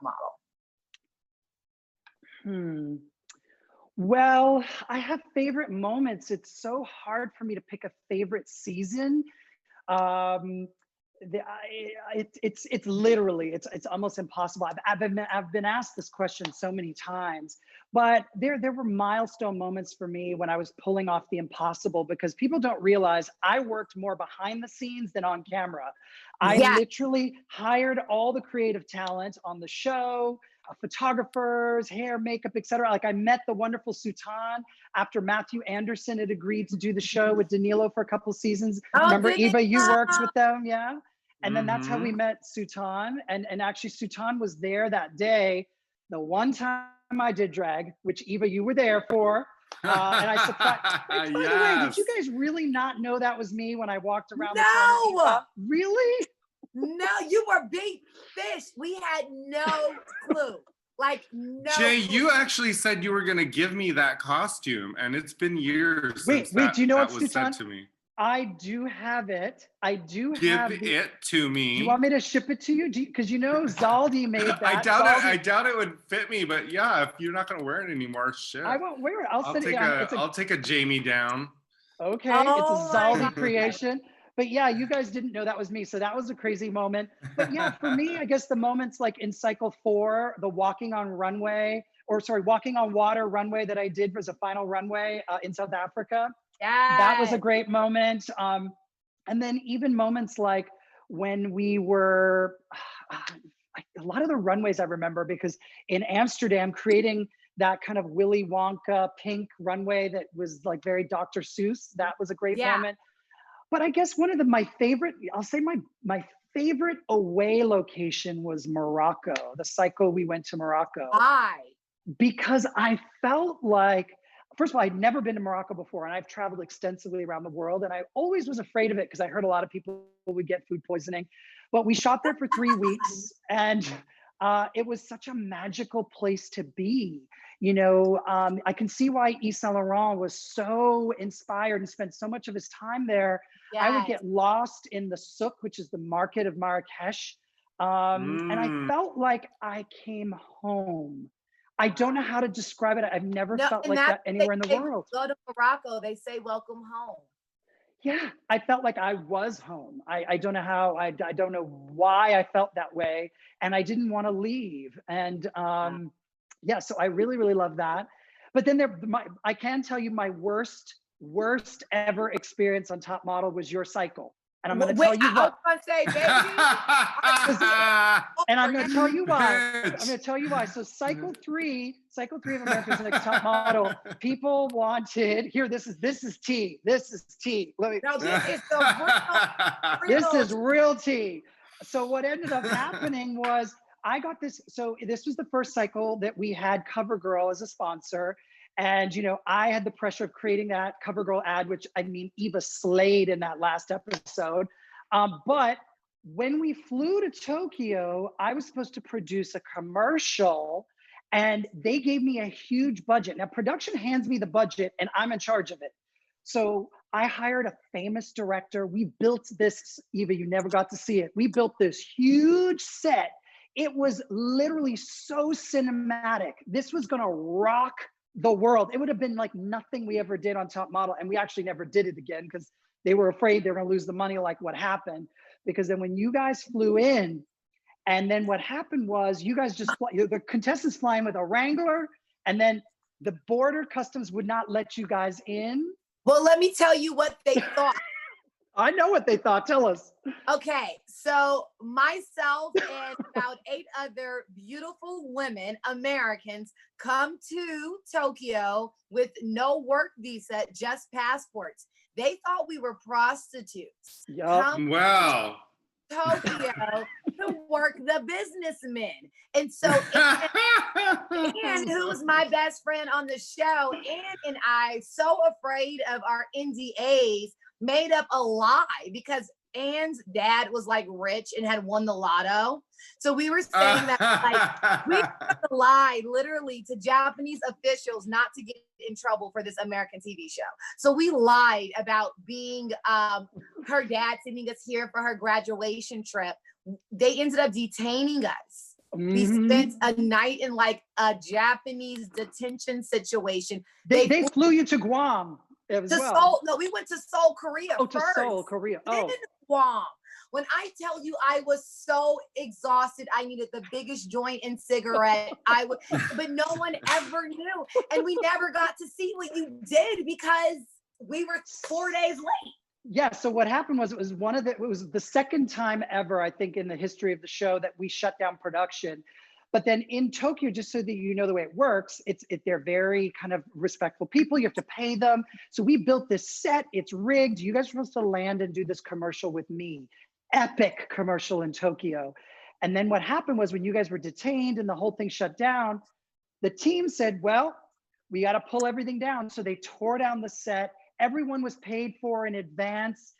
Model? Well, I have favorite moments. It's so hard for me to pick a favorite season. it's literally it's almost impossible. I've been asked this question so many times, but there were milestone moments for me when I was pulling off the impossible, because people don't realize I worked more behind the scenes than on camera. I literally hired all the creative talent on the show, photographers, hair, makeup, etc. Like, I met the wonderful Sutan after Matthew Anderson had agreed to do the show with Danilo for a couple seasons. Remember, Eva, you worked with them, yeah? And then that's how we met Sutan. And actually, Sutan was there that day, the one time I did drag, which Eva, you were there for. And I surprised. By the way, did you guys really not know that was me when I walked around the corner? Really? No, you were big fish. We had no clue. Like, no. Jay, you actually said you were going to give me that costume, and it's been years since do you know that what was said Sutan? to me. I do have it. I do Give have it to me. Do you want me to ship it to you? Because you know Zaldi made that. I doubt it would fit me, but yeah, if you're not going to wear it anymore, shit. I won't wear it. I'll take a Jamie down. Okay, it's a Zaldi creation. But yeah, you guys didn't know that was me. So that was a crazy moment. But yeah, for me, I guess the moments like in cycle 4, the walking on water runway that I did was a final runway in South Africa. Yeah. That was a great moment. And then even moments like when we were, a lot of the runways I remember, because in Amsterdam, creating that kind of Willy Wonka pink runway that was like very Dr. Seuss, that was a great moment. But I guess one of my favorite, I'll say my favorite away location was Morocco, the cycle we went to Morocco. Why? Because I felt like, first of all, I'd never been to Morocco before, and I've traveled extensively around the world, and I always was afraid of it because I heard a lot of people would get food poisoning. But we shot there for 3 weeks, and it was such a magical place to be. You know, I can see why Yves Saint Laurent was so inspired and spent so much of his time there. Yes. I would get lost in the souk, which is the market of Marrakesh. And I felt like I came home. I don't know how to describe it. I've never felt like that anywhere in the world. Go to Morocco, they say welcome home. Yeah, I felt like I was home. I don't know how, I don't know why I felt that way. And I didn't want to leave. And yeah, so I really, really love that. But then I can tell you my worst ever experience on Top Model was your cycle. And I'm going to tell you what. I was going to say, baby. And I'm going to tell you why. I'm going to tell you why. So cycle three of America's Next Top Model, people wanted, here, this is tea. This is tea. Let me. No, this is the real. This is real tea. So what ended up happening was I got this. So this was the first cycle that we had CoverGirl as a sponsor. And, you know, I had the pressure of creating that CoverGirl ad, which I mean, Eva slayed in that last episode. But when we flew to Tokyo, I was supposed to produce a commercial and they gave me a huge budget. Now, production hands me the budget and I'm in charge of it. So I hired a famous director. We built this, Eva, you never got to see it. We built this huge set. It was literally so cinematic. This was gonna rock the world. It would have been like nothing we ever did on Top Model. And we actually never did it again because they were afraid they were gonna lose the money like what happened. Because then when you guys flew in, and then what happened was you guys just, the contestants flying with a Wrangler, and then the border customs would not let you guys in. Well, let me tell you what they thought. I know what they thought. Tell us. Okay, so myself and about 8 other beautiful women, Americans, come to Tokyo with no work visa, just passports. They thought we were prostitutes. Wow. Tokyo to work the businessmen. And so, and who's my best friend on the show, Ann and I, so afraid of our NDAs, made up a lie because Ann's dad was like rich and had won the lotto. So we were saying that like we had to lie literally to Japanese officials not to get in trouble for this American TV show. So we lied about being her dad sending us here for her graduation trip. They ended up detaining us. We spent a night in like a Japanese detention situation. They flew you to Guam. Seoul, no, we went to Seoul, Korea. Oh, first. to Seoul, Korea. Oh. Then Guam. When I tell you I was so exhausted, I needed the biggest joint and cigarette. But no one ever knew. And we never got to see what you did because we were 4 days late. Yeah, so what happened was it was the second time ever, I think, in the history of the show that we shut down production. But then in Tokyo, just so that you know the way it works, they're very kind of respectful people. You have to pay them. So we built this set. It's rigged. You guys are supposed to land and do this commercial with me. Epic commercial in Tokyo. And then what happened was when you guys were detained and the whole thing shut down, the team said, well, we got to pull everything down. So they tore down the set. Everyone was paid for in advance,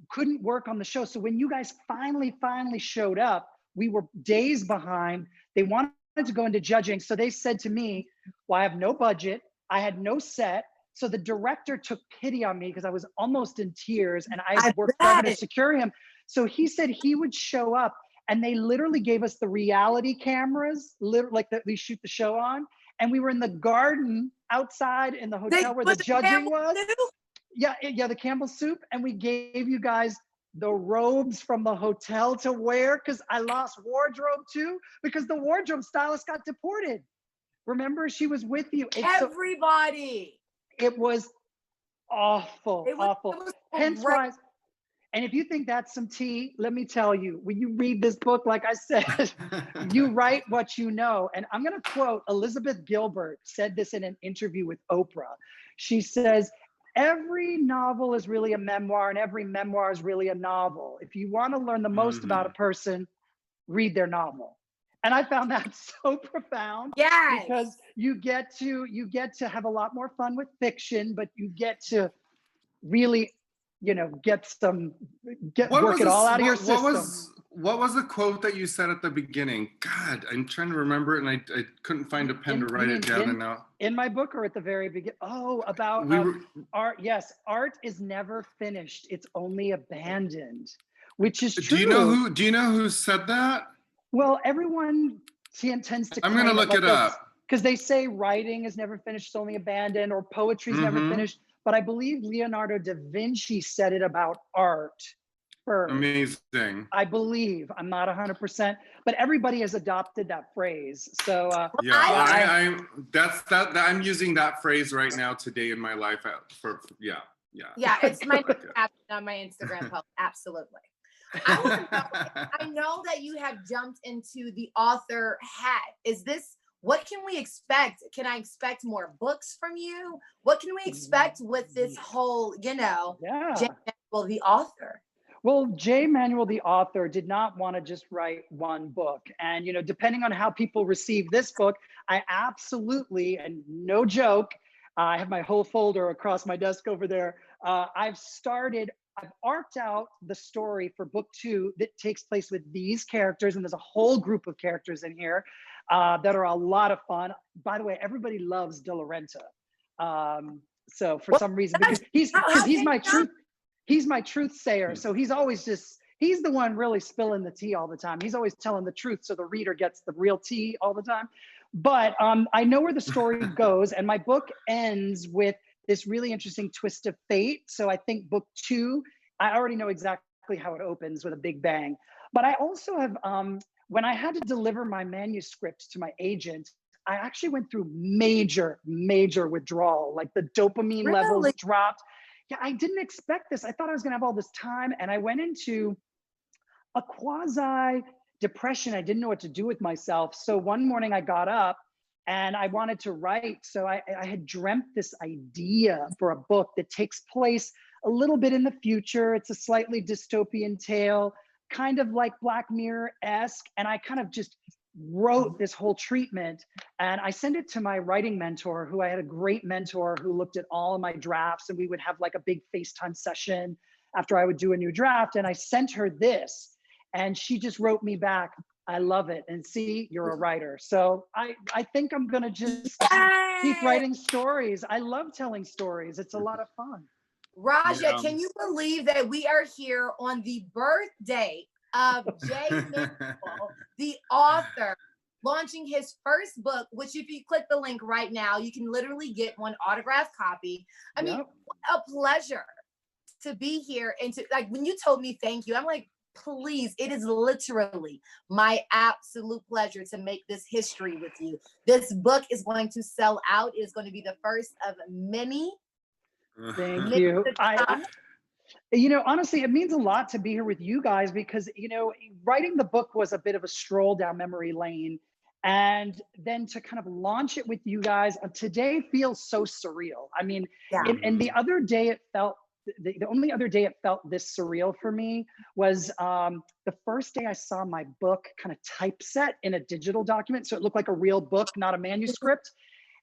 couldn't work on the show. So when you guys finally showed up, we were days behind. They wanted to go into judging. So they said to me, well, I have no budget. I had no set. So the director took pity on me because I was almost in tears and I worked hard to secure him. So he said he would show up and they literally gave us the reality cameras, like that we shoot the show on. And we were in the garden outside in the hotel where the judging was. Yeah, the Campbell soup. And we gave you guys the robes from the hotel to wear because I lost wardrobe too, because the wardrobe stylist got deported. Remember, she was with you. Everybody. It was awful, awful. It was Hence why, and if you think that's some tea, let me tell you, when you read this book, like I said, you write what you know. And I'm going to quote Elizabeth Gilbert said this in an interview with Oprah. She says, every novel is really a memoir and every memoir is really a novel. If you want to learn the most about a person, read their novel. And I found that so profound. Yes. Because you get to have a lot more fun with fiction, but you get to really, work it all out of your system. What was the quote that you said at the beginning? God, I'm trying to remember it and I couldn't find a pen to write it down and now. In my book or at the very beginning? Oh, about art. Yes, art is never finished. It's only abandoned, which is true. Do you know who said that? Well, everyone tends to. I'm going to look it up. Because they say writing is never finished, it's only abandoned, or poetry is never finished. But I believe Leonardo da Vinci said it about art first. Amazing. I believe. I'm not 100%, but everybody has adopted that phrase. So I'm using that phrase right now today in my life. Yeah, it's my caption on my Instagram post. Absolutely. I know that you have jumped into the author hat. What can we expect? Can I expect more books from you? What can we expect with this whole, Jay Manuel, the author? Well, Jay Manuel, the author, did not want to just write one book. And, depending on how people receive this book, I absolutely, and no joke, I have my whole folder across my desk over there. I've arced out the story for book 2 that takes place with these characters. And there's a whole group of characters in here that are a lot of fun. By the way, everybody loves De La Renta. So for some reason, because he's my truth sayer. So he's always he's the one really spilling the tea all the time. He's always telling the truth. So the reader gets the real tea all the time. But I know where the story goes. And my book ends with this really interesting twist of fate. So I think book 2, I already know exactly how it opens with a big bang. But I also have, when I had to deliver my manuscript to my agent, I actually went through major withdrawal. Like the dopamine levels dropped. Yeah, I didn't expect this. I thought I was gonna have all this time, and I went into a quasi depression. I didn't know what to do with myself. So one morning I got up and I wanted to write. So I had dreamt this idea for a book that takes place a little bit in the future. It's a slightly dystopian tale, kind of like Black Mirror-esque. And I kind of just wrote this whole treatment and I sent it to my writing mentor, who I had a great mentor who looked at all of my drafts, and we would have like a big FaceTime session after I would do a new draft. And I sent her this and she just wrote me back, I love it. And see, you're a writer. So I think I'm gonna just keep writing stories. I love telling stories. It's a lot of fun. Raja, can you believe that we are here on the birthday of Jay Manuel, the author, launching his first book, which if you click the link right now, you can literally get one autographed copy. I mean, what a pleasure to be here. And to, like, when you told me thank you, I'm like, please, it is literally my absolute pleasure to make this history with you. This book is going to sell out. It is going to be the first of many. Thank you. You know, honestly, it means a lot to be here with you guys because, you know, writing the book was a bit of a stroll down memory lane. And then to kind of launch it with you guys today feels so surreal. I mean, and the other day it felt, the only other day it felt this surreal for me was the first day I saw my book kind of typeset in a digital document. So it looked like a real book, not a manuscript.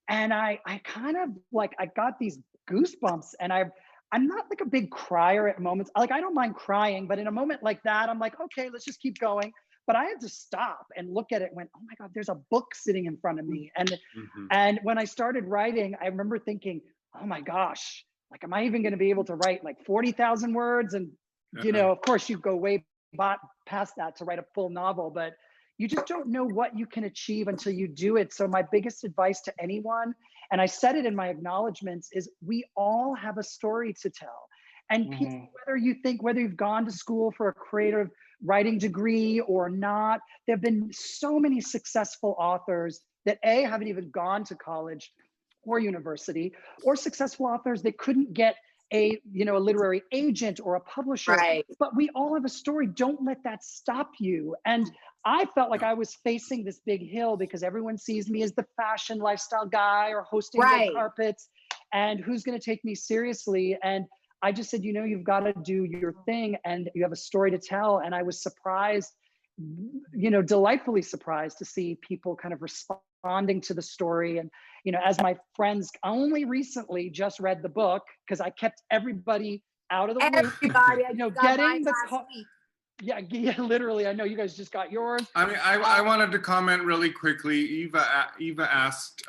And I kind of like, I got these goosebumps, and I'm not like a big crier at moments. Like, I don't mind crying, but in a moment like that, I'm like, okay, let's just keep going. But I had to stop and look at it and went, oh my God, there's a book sitting in front of me. And when I started writing, I remember thinking, oh my gosh, like, am I even going to be able to write like 40,000 words? And, you know, of course you go way past that to write a full novel, but you just don't know what you can achieve until you do it. So my biggest advice to anyone, and I said it in my acknowledgements, is we all have a story to tell. And people, whether you've gone to school for a creative writing degree or not, there have been so many successful authors that haven't even gone to college or university, or successful authors that couldn't get a literary agent or a publisher. Right. But we all have a story. Don't let that stop you. And I felt like I was facing this big hill because everyone sees me as the fashion lifestyle guy or hosting red carpets, and who's going to take me seriously? And I just said, you know, you've got to do your thing, and you have a story to tell. And I was surprised, you know, delightfully surprised to see people kind of responding to the story. And, you know, as my friends only recently just read the book, because I kept everybody out of the loop. Everybody, you know, getting the yeah, literally. I know you guys just got yours. I mean, I wanted to comment really quickly. Eva asked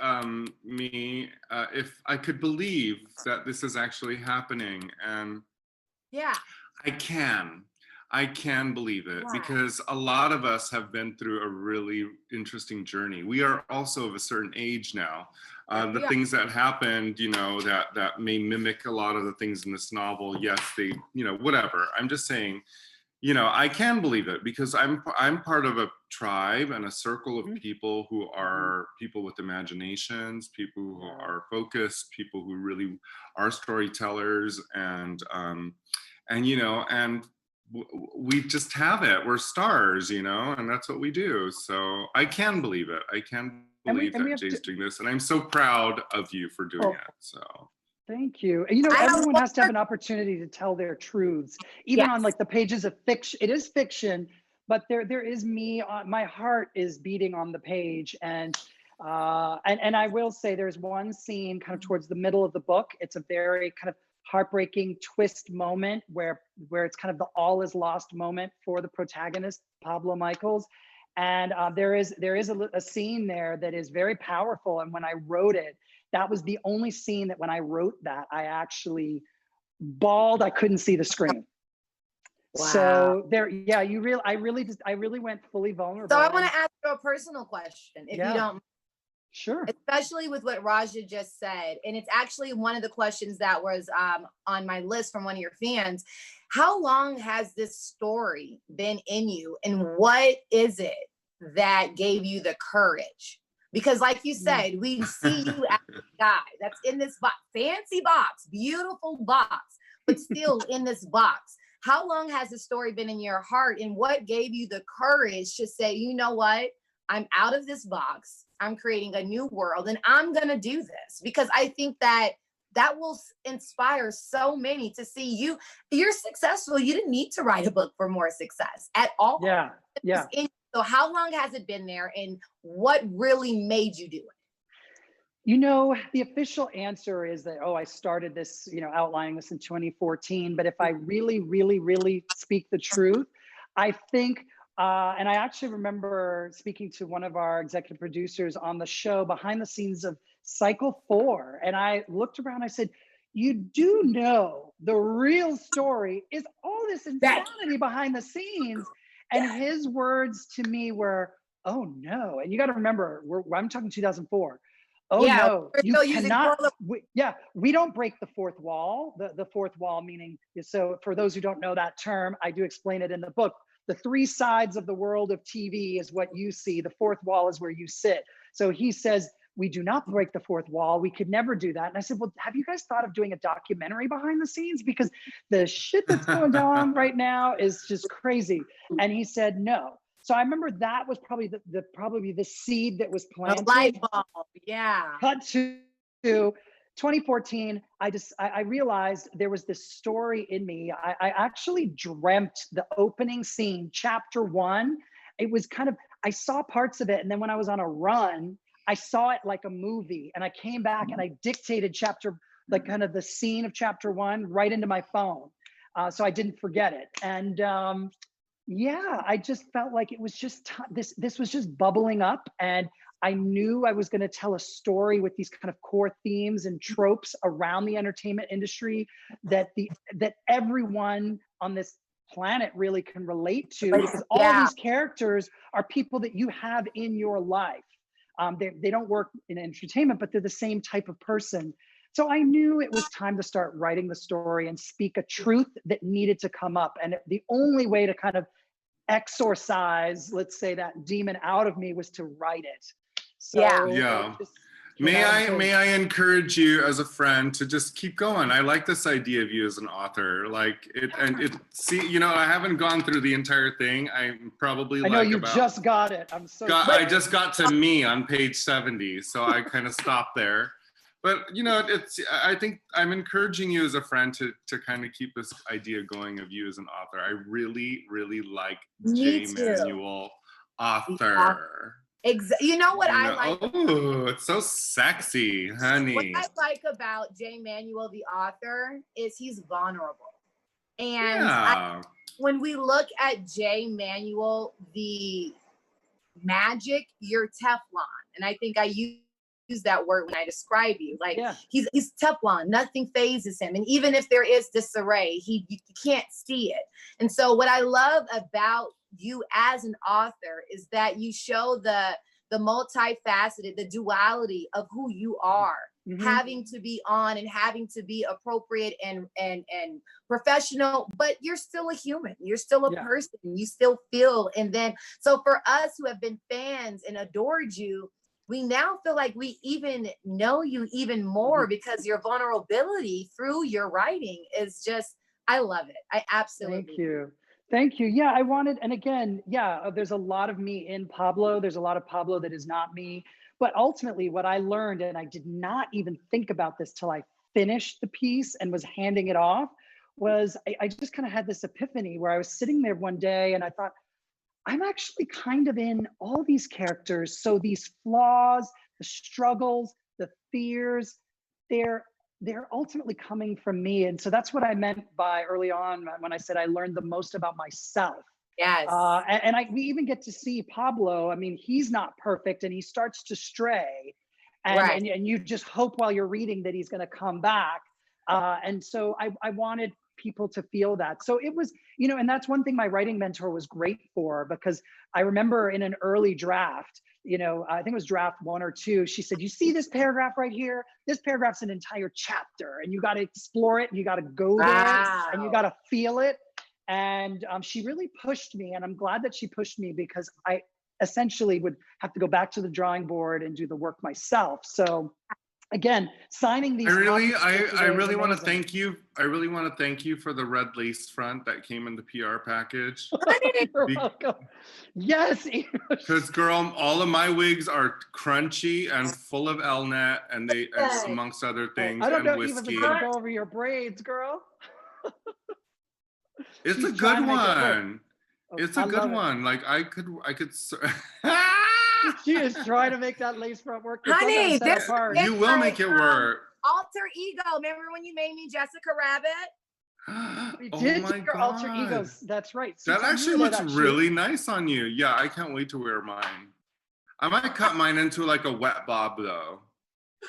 me if I could believe that this is actually happening, and yeah, I can believe it, because a lot of us have been through a really interesting journey. We are also of a certain age now. The things that happened, you know, that may mimic a lot of the things in this novel. Yes, they, you know, whatever. I'm just saying, you know, I can believe it because I'm part of a tribe and a circle of people who are people with imaginations, people who are focused, people who really are storytellers, and you know, and we just have it. We're stars, you know, and that's what we do. So I can believe it. I can believe that Jay's doing this, and I'm so proud of you for doing it. So. Thank you. You know, everyone has to have an opportunity to tell their truths, even on like the pages of fiction. It is fiction, but there is me. My heart is beating on the page, and I will say there's one scene kind of towards the middle of the book. It's a very kind of heartbreaking twist moment where it's kind of the all is lost moment for the protagonist, Pablo Michaels. And there is a scene there that is very powerful. And when I wrote it, that was the only scene that when I wrote that, I actually bawled. I couldn't see the screen. Wow. So there, yeah, I really went fully vulnerable. So I want to ask you a personal question, if you don't. Sure. Especially with what Raja just said. And it's actually one of the questions that was on my list from one of your fans. How long has this story been in you? And what is it that gave you the courage? Because like you said, we see you as a guy that's in this box, fancy box, beautiful box, but still in this box. How long has the story been in your heart? And what gave you the courage to say, you know what? I'm out of this box. I'm creating a new world, and I'm going to do this. Because I think that will inspire so many to see you're successful. You didn't need to write a book for more success at all. Yeah. So how long has it been there, and what really made you do it? You know, the official answer is that, I started this, you know, outlining this in 2014. But if I really, really, really speak the truth, I think, and I actually remember speaking to one of our executive producers on the show behind the scenes of Cycle 4. And I looked around, I said, you do know the real story is all this insanity behind the scenes. And his words to me were, oh no. And you got to remember, I'm talking 2004. Oh no, you cannot. We don't break the fourth wall. The fourth wall meaning, so for those who don't know that term, I do explain it in the book. the three sides of the world of TV is what you see. The fourth wall is where you sit. So he says, we do not break the fourth wall. We could never do that. And I said, well, have you guys thought of doing a documentary behind the scenes? Because the shit that's going on right now is just crazy. And he said, no. So I remember that was probably the seed that was planted. A light bulb, yeah. Cut to 2014, I realized there was this story in me. I actually dreamt the opening scene, chapter 1. It was kind of, I saw parts of it. And then when I was on a run, I saw it like a movie, and I came back and I dictated like kind of the scene of chapter 1 right into my phone. So I didn't forget it. And yeah, I just felt like it was just, this was just bubbling up, and I knew I was going to tell a story with these kind of core themes and tropes around the entertainment industry that everyone on this planet really can relate to, because all these characters are people that you have in your life. They don't work in entertainment, but they're the same type of person. So I knew it was time to start writing the story and speak a truth that needed to come up. And the only way to kind of exorcise, let's say, that demon out of me was to write it. So yeah. May I encourage you as a friend to just keep going. I like this idea of you as an author. See, you know, I haven't gone through the entire thing. I'm probably I know you just got it. I'm so I just got to me on page 70, so I kind of stopped there. But you know, I think I'm encouraging you as a friend to kind of keep this idea going of you as an author. I really, really like Jay Manuel, author. You know what I like? Oh, it's so sexy, honey. What I like about Jay Manuel, the author, is he's vulnerable. And when we look at Jay Manuel, the magic, you're Teflon. And I think I use that word when I describe you. Like, he's Teflon, nothing phases him. And even if there is disarray, you can't see it. And so what I love about you as an author is that you show the multifaceted, the duality of who you are, having to be on and having to be appropriate and professional, but you're still a human, you're still a person, you still feel. And then, so for us who have been fans and adored you, we now feel like we even know you even more because your vulnerability through your writing is just, I love it. I absolutely. Thank you. Thank you. Yeah, I wanted, and again, there's a lot of me in Pablo. There's a lot of Pablo that is not me. But ultimately what I learned, and I did not even think about this till I finished the piece and was handing it off, was I just kind of had this epiphany where I was sitting there one day and I thought, I'm actually kind of in all these characters. So these flaws, the struggles, the fears, they're ultimately coming from me. And so that's what I meant by early on when I said I learned the most about myself. Yes. We even get to see Pablo. I mean, he's not perfect and he starts to stray. And you just hope while you're reading that he's going to come back. And so I wanted people to feel that. So it was, you know, and that's one thing my writing mentor was great for, because I remember in an early draft, you know, I think it was draft 1 or 2, she said, you see this paragraph right here? This paragraph's an entire chapter and you got to explore it and you got to go there and you got to feel it. And she really pushed me, and I'm glad that she pushed me because I essentially would have to go back to the drawing board and do the work myself. So again, signing these. I really want to thank you. I really want to thank you for the red lace front that came in the PR package. You're welcome. Yes. Because girl, all of my wigs are crunchy and full of Elnet, and they, amongst other things, I don't know whiskey. even go over your braids, girl. It's a good one. It's a good one. Like I could. She is trying to make that lace front work. Honey, you will make it work. Alter ego. Remember when you made me Jessica Rabbit? We did do your alter egos. That's right. That actually looks really nice on you. Yeah, I can't wait to wear mine. I might cut mine into like a wet bob though.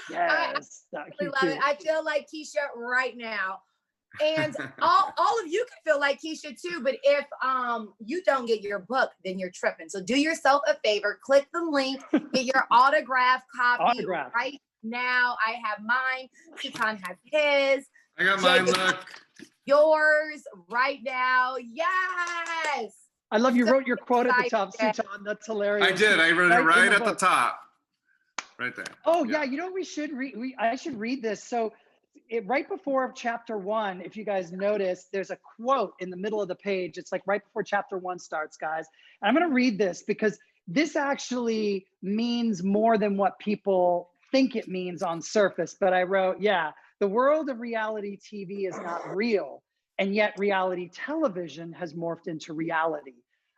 Yes. I love it. I feel like Keisha right now. And all of you can feel like Keisha too, but if you don't get your book, then you're tripping. So do yourself a favor, click the link, get your autograph copy right now. I have mine, Sutan has his. I got mine, look. Yours right now. Yes. I love you wrote your quote at the top, excited. Sutan. That's hilarious. I did. I wrote it right in at the book. top. Right there. Oh yeah, you know we should read. I should read this. So, right before chapter 1, if you guys notice, there's a quote in the middle of the page. It's like right before chapter 1 starts, guys. And I'm going to read this because this actually means more than what people think it means on surface. But I wrote, yeah, the world of reality TV is not real, and yet reality television has morphed into reality.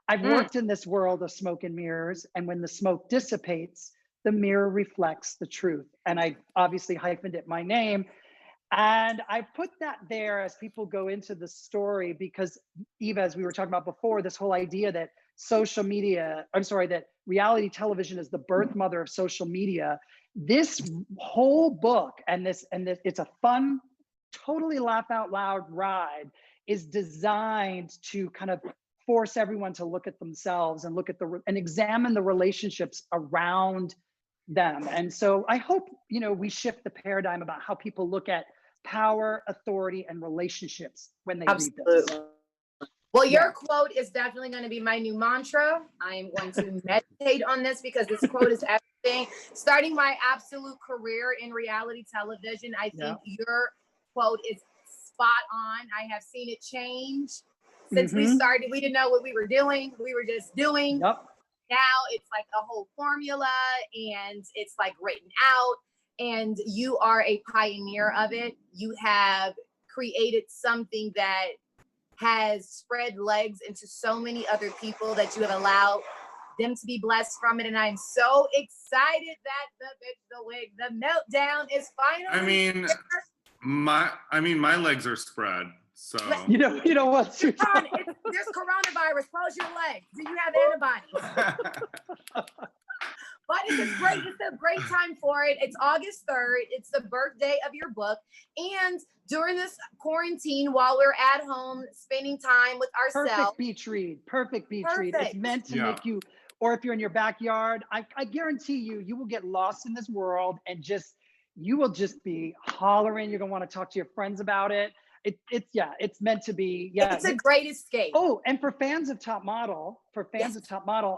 I've worked in this world of smoke and mirrors, and when the smoke dissipates, the mirror reflects the truth. And I obviously hyphened it my name. And I put that there as people go into the story because, Eva, as we were talking about before, this whole idea that that reality television is the birth mother of social media. This whole book and this it's a fun, totally laugh out loud ride, is designed to kind of force everyone to look at themselves and and examine the relationships around them. And so I hope, we shift the paradigm about how people look at power, authority, and relationships when they read this. Well, your quote is definitely going to be my new mantra. I am going to meditate on this because this quote is everything. Starting my absolute career in reality television, I think your quote is spot on. I have seen it change since we started. We didn't know what we were doing. We were just doing. Now it's like a whole formula and it's like written out, and you are a pioneer of it. You have created something that has spread legs into so many other people that you have allowed them to be blessed from it. And I'm so excited that the meltdown is finally my legs are spread. So you know what? There's coronavirus. Close your legs. Do you have antibodies? But it's a great time for it. It's August 3rd. It's the birthday of your book. And during this quarantine, while we're at home spending time with ourselves. Perfect beach read. It's meant to make you, or if you're in your backyard, I guarantee you will get lost in this world and you will just be hollering. You're going to want to talk to your friends about it. It's meant to be. Yeah, it's a great escape. Oh, and for fans of Top Model,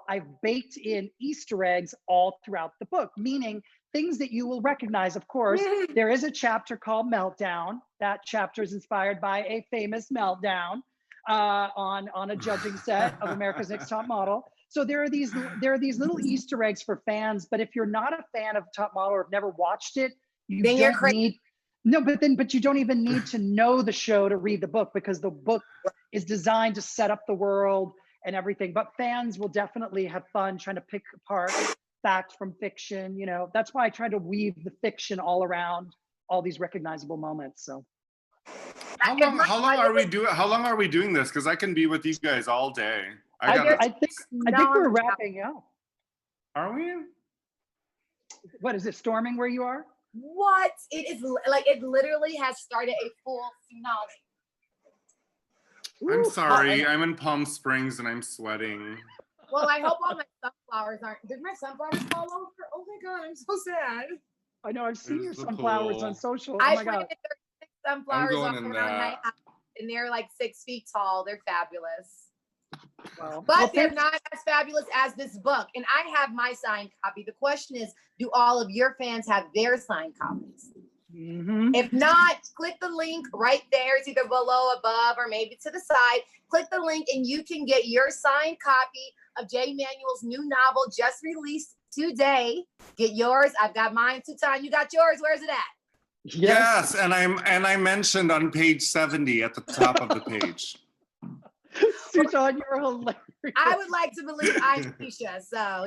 I've baked in Easter eggs all throughout the book, meaning things that you will recognize. Of course, there is a chapter called Meltdown. That chapter is inspired by a famous meltdown on a judging set of America's Next Top Model. So there are these little Easter eggs for fans. But if you're not a fan of Top Model or have never watched it, you're crazy. No, but you don't even need to know the show to read the book because the book is designed to set up the world and everything. But fans will definitely have fun trying to pick apart fact from fiction. That's why I try to weave the fiction all around all these recognizable moments. So how long are we doing this? Because I can be with you guys all day. I think we're wrapping up. Are we? What is it, storming where you are? What? It is like it literally has started a full tsunami. I'm sorry. I'm in Palm Springs and I'm sweating. Well, I hope all my sunflowers aren't. Did my sunflowers fall over? Oh my God, I'm so sad. I know. I've seen your sunflowers on social. I planted 36 sunflowers all around my house, and they're like 6 feet tall. They're fabulous. But they're not as fabulous as this book. And I have my signed copy. The question is, do all of your fans have their signed copies? If not, click the link right there. It's either below, above, or maybe to the side. Click the link and you can get your signed copy of Jay Manuel's new novel just released today. Get yours. I've got mine. Sutan, you got yours. Where's it at? Yes, and I mentioned on page 70 at the top of the page. Sutan, you're hilarious. I would like to believe I'm Keisha, so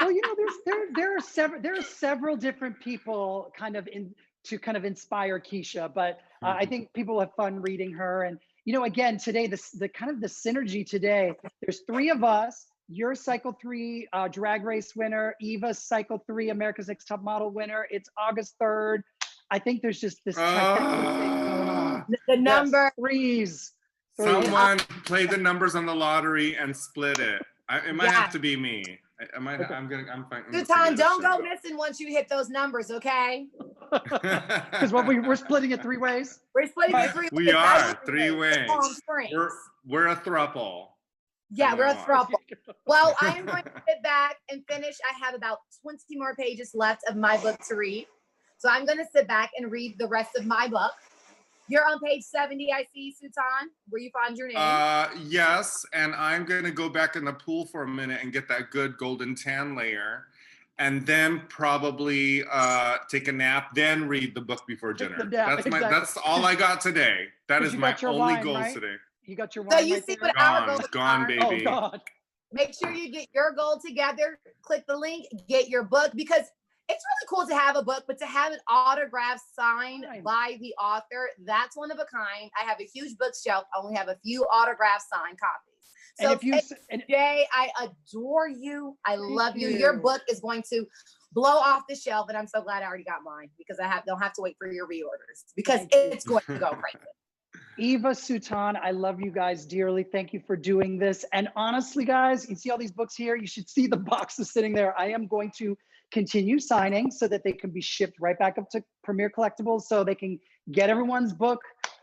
Well, there are several different people to inspire Keisha, but I think people have fun reading her. And again, today the synergy today. There's 3 of us. You're Cycle 3 Drag Race winner. Eva's Cycle 3 America's Next Top Model winner. It's August 3rd. I think there's just this trifecta thing going on. The number threes. Someone play the numbers on the lottery and split it. It might have to be me. I'm fine. Sutan, don't go missing once you hit those numbers, okay? Because we're splitting it 3 ways. We're splitting it 3 ways. We are 3 ways. Palm Springs. We're a throuple. Yeah, we're a on. throuple. Well, I am going to sit back and finish. I have about 20 more pages left of my book to read. So I'm going to sit back and read the rest of my book. You're on page 70, I see, Sutan, where you find your name. Yes, and I'm going to go back in the pool for a minute and get that good golden tan layer. And then probably take a nap, then read the book before dinner. That's all I got today. That is my only goals today. You got your So wine you right see there? what our goals Gone, are. baby. Oh, God. Make sure you get your goal together. Click the link, get your book, because it's really cool to have a book, but to have it autographed, signed by the author, that's one of a kind. I have a huge bookshelf. I only have a few autographed signed copies. So, Jay, I adore you. I love you. Your book is going to blow off the shelf, and I'm so glad I already got mine because don't have to wait for your reorders because it's going to go crazy. Eva, Sutan, I love you guys dearly. Thank you for doing this. And honestly, guys, you see all these books here? You should see the boxes sitting there. I am going to continue signing so that they can be shipped right back up to Premier Collectibles so they can get everyone's book.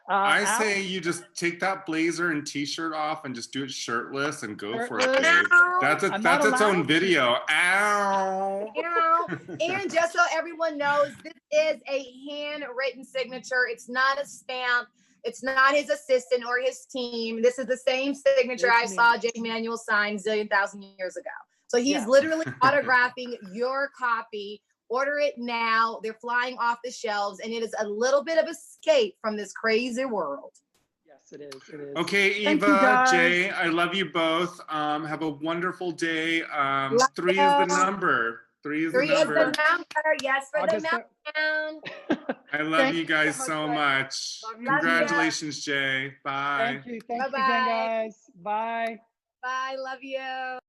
I say you just take that blazer and t-shirt off and just do it shirtless and go for it, babe. That's its own video. Ow. And just so everyone knows, this is a handwritten signature. It's not a stamp. It's not his assistant or his team. This is the same signature I saw Jay Manuel sign zillion thousand years ago. So he's literally autographing your copy. Order it now. They're flying off the shelves, and it is a little bit of escape from this crazy world. Yes, it is. It is. Okay, Eva, Jay, I love you both. Have a wonderful day. 3 is the number. 3 is the number. 3 is the number. Yes, for the meltdown. I love you guys so much. Congratulations, Jay. Bye. Thank you. Thank you again, guys. Bye. Bye. Love you.